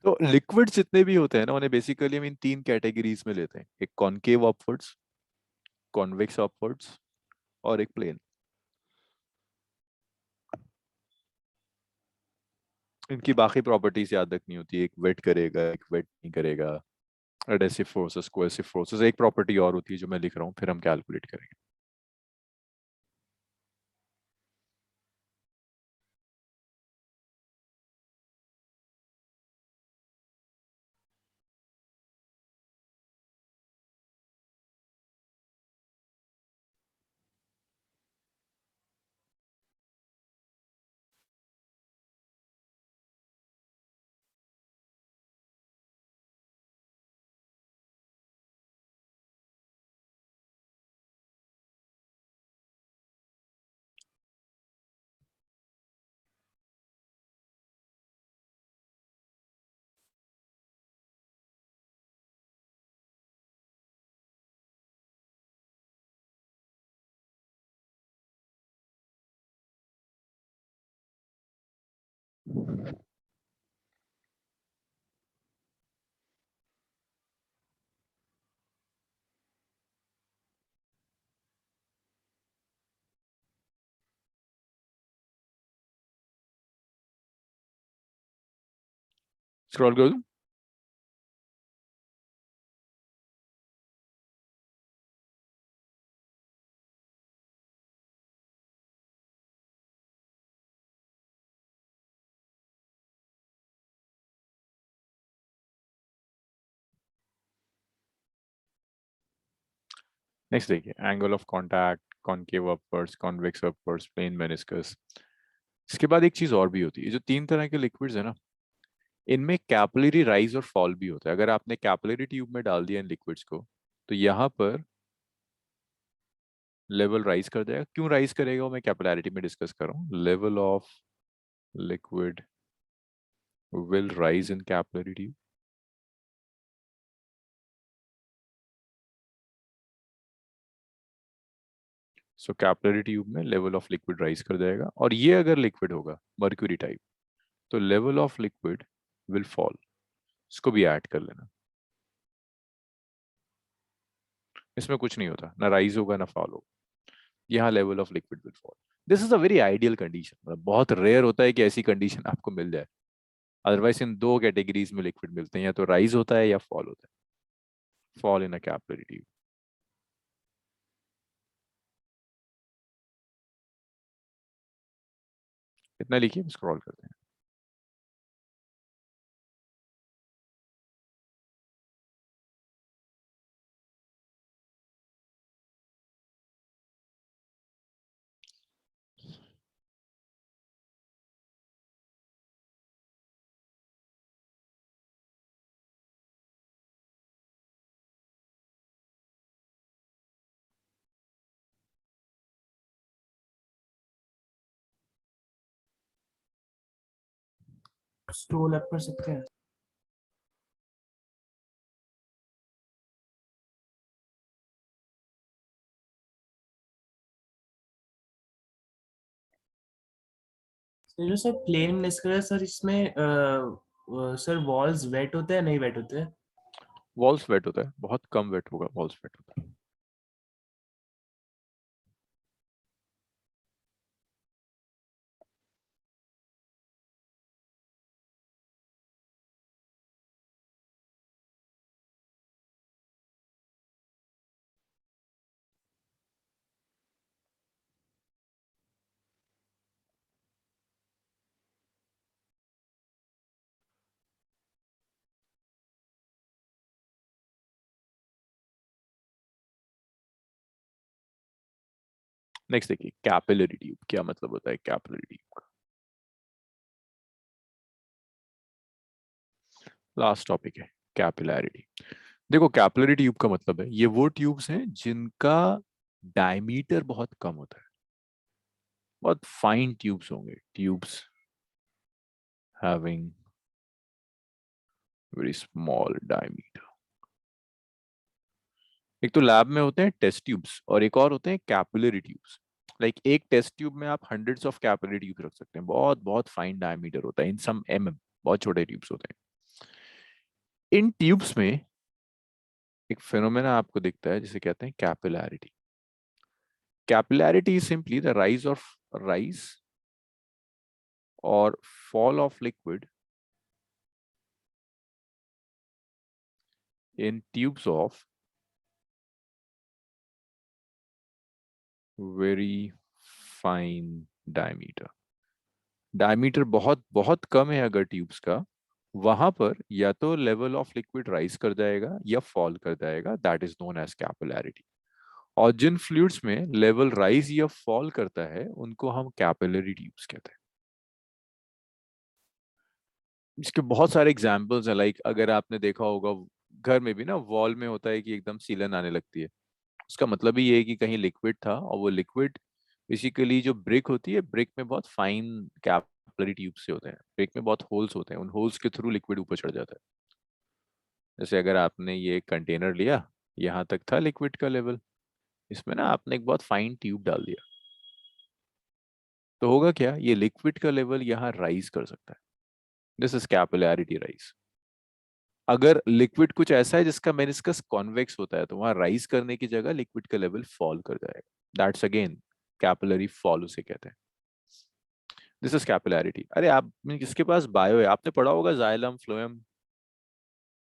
तो लिक्विड जितने भी होते हैं ना, उन्हें बेसिकली हम इन तीन कैटेगरीज में लेते हैं। एक कॉनकेव अपवर्ड्स, कॉन्वेक्स अपवर्ड्स और एक प्लेन। इनकी बाकी प्रॉपर्टीज याद रखनी होती है, एक वेट करेगा एक वेट नहीं करेगा। एडेसिव फोर्सेस, कोएसिव फोर्सेस, एक प्रॉपर्टी और होती है जो मैं लिख रहा हूँ, फिर हम कैलकुलेट करेंगे। स्क्रॉल कर दूं? नेक्स्ट देखिए, angle of contact, concave upwards, convex upwards, plane meniscus. इसके बाद एक चीज और भी होती है, जो 3 तरह के लिक्विड्स है ना, इनमें कैपिलरी राइज और फॉल भी होता है। अगर आपने कैपिलरी ट्यूब में डाल दिया इन लिक्विड्स को, तो यहाँ पर लेवल राइज कर जाएगा। क्यों राइज करेगा वो मैं कैपिलैरिटी में डिस्कस कर रहा हूँ। Level of liquid will rise in capillary tube. So capillary tube में लेवल ऑफ लिक्विड राइज कर जाएगा, और ये अगर लिक्विड होगा मर्क्यूरी टाइप, तो level of liquid will fall. इसको भी ऐड कर लेना। इसमें कुछ नहीं होता, ना राइज होगा ना फॉल होगा। यहाँ level of liquid will fall. This is a very ideal condition. मतलब बहुत रेयर होता है कि ऐसी कंडीशन आपको मिल जाए। अदरवाइज इन 2 कैटेगरीज में लिक्विड मिलते हैं, या तो राइज होता है या फॉल होता है। Fall in a capillary tube. इतना लिखिए, स्क्रॉल करते हैं। स्क्रोल अप कर सकते हैं? तो जो सर प्लेन मेनिस्कस सर, इसमें सर वॉल्स वेट होते हैं नहीं वेट होते हैं? वॉल्स वेट होता है, बहुत कम वेट होगा, वॉल्स वेट होता है। नेक्स्ट देखिए, कैपिलरी ट्यूब। क्या मतलब होता है कैपिलरी ट्यूब का? लास्ट टॉपिक है कैपिलैरिटी। देखो, कैपिलरी ट्यूब का मतलब है ये वो ट्यूब्स हैं जिनका डायमीटर बहुत कम होता है। बहुत फाइन ट्यूब्स होंगे, tubes having very small diameter. एक तो लैब में होते हैं टेस्ट ट्यूब्स, और एक और होते हैं कैपिलरी ट्यूब्स। लाइक एक टेस्ट ट्यूब में आप हंड्रेड्स ऑफ कैपिलरी ट्यूब रख सकते हैं। बहुत बहुत फाइन डायमीटर होता है, इन सम बहुत छोटे ट्यूब्स होते हैं। इन ट्यूब्स में एक फिनोमेना आपको दिखता है जिसे कहते हैं capillarity. Capillarity is simply the rise or fall of liquid in tubes of very fine diameter. Diameter बहुत बहुत कम है अगर ट्यूब्स का, वहां पर या तो लेवल ऑफ लिक्विड राइज कर जाएगा या फॉल कर जाएगा। That is known as capillarity. और जिन फ्लूइड्स में लेवल राइज या फॉल करता है उनको हम कैपिलरी ट्यूब्स कहते हैं। इसके बहुत सारे एग्जाम्पल्स हैं। लाइक अगर आपने देखा होगा घर में भी ना, वॉल में होता है कि एकदम सीलन आने लगती है। उसका मतलब ही ये है कि कहीं लिक्विड था, और वो लिक्विड बेसिकली जो ब्रिक होती है, ब्रिक में बहुत फाइन कैपिलरी ट्यूब से होते हैं। ब्रिक में बहुत होल्स होते हैं, उन होल्स के थ्रू लिक्विड ऊपर चढ़ जाता है। जैसे अगर आपने ये कंटेनर लिया, यहाँ तक था लिक्विड का लेवल, इसमें ना आपने एक बहुत फाइन ट्यूब डाल दिया, तो होगा क्या, ये लिक्विड का लेवल यहाँ राइज कर सकता है। This is capillarity rise. अगर लिक्विड कुछ ऐसा है जिसका मेनिस्कस कॉन्वेक्स होता है, तो वहां राइज करने की जगह लिक्विड का लेवल फॉल कर जाएगा। दैट्स अगेन कैपिलरी फॉल उसे कहते हैं। This is capillarity. अरे आप किसके पास बायो है, आपने पढ़ा होगा जाइलम फ्लोएम,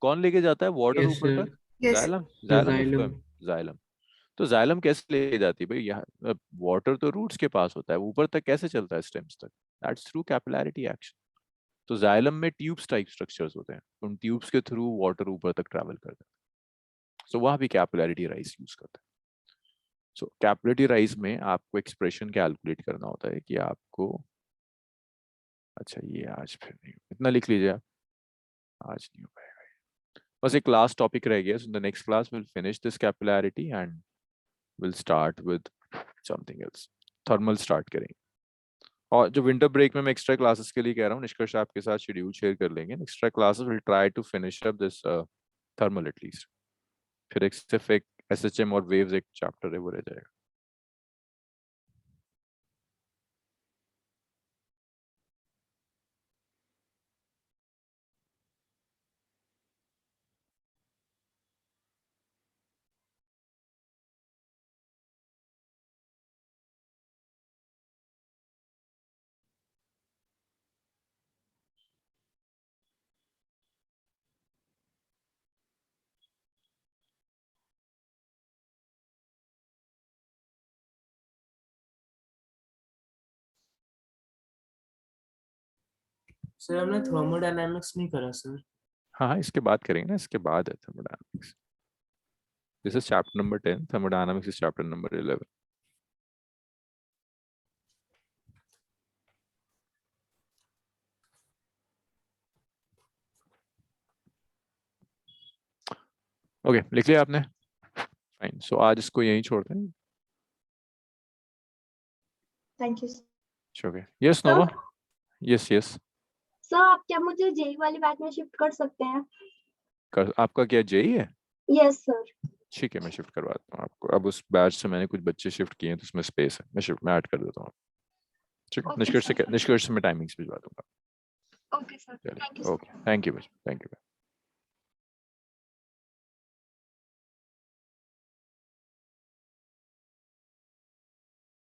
कौन लेके जाता है वाटर Yes, ऊपर sir. तक? यस जाइलम, जाइलम या Xylem. फ्लोएम? जाइलम। तो जाइलम कैसे ले जाती है भाई, यहाँ वाटर तो रूट्स के पास होता है, ऊपर तक कैसे चलता है स्टेम्स तक? That's through capillarity action. तो जाइलम में ट्यूब्स टाइप स्ट्रक्चर्स होते हैं, उन ट्यूब्स के थ्रू वाटर ऊपर तक ट्रैवल करता है। सो वहां भी कैपिलैरिटी राइज यूज करते हैं। सो कैपिलैरिटी राइज में आपको एक्सप्रेशन कैलकुलेट करना होता है कि आपको, अच्छा ये आज फिर नहीं, इतना लिख लीजिए आप, आज नहीं हो पाएगा। बस एक लास्ट टॉपिक रह गया, so the next class will finish this capillarity and will start with something else, thermal start करेंगे। और जो विंटर ब्रेक में मैं एक्स्ट्रा क्लासेस के लिए कह रहा हूँ, निष्कर्ष आपके साथ शेड्यूल शेयर कर लेंगे, extra classes will try to finish up this thermal at least, फिर एक सिर्फ एक एसएचएम और वेव्स एक चैप्टर है वो रह जाएगा। सर हमने थर्मोडायनामिक्स नहीं करा सर। हाँ हाँ, इसके बाद करेंगे ना, इसके बाद है thermodynamics. This is chapter number 10, thermodynamics is chapter number 11। Okay, लिख लिया आपने? फाइन, सो आज इसको यहीं छोड़ते हैं। Thank you okay, yes Nova, yes yes. Sir. आप क्या मुझे जेई वाली बैच में शिफ्ट कर सकते हैं? आपका क्या जेई है? Yes sir. ठीक है, मैं शिफ्ट करवा देता हूँ आपको। अब उस बैच से मैंने कुछ बच्चे शिफ्ट किए हैं तो उसमें स्पेस है, मैं ऐड कर देता हूँ। ठीक है, Okay, निष्कर्ष sir. से मैं टाइमिंग्स भिजवा दूंगा। ओके सर, चलिए, thank you sir. Okay, thank you, thank you.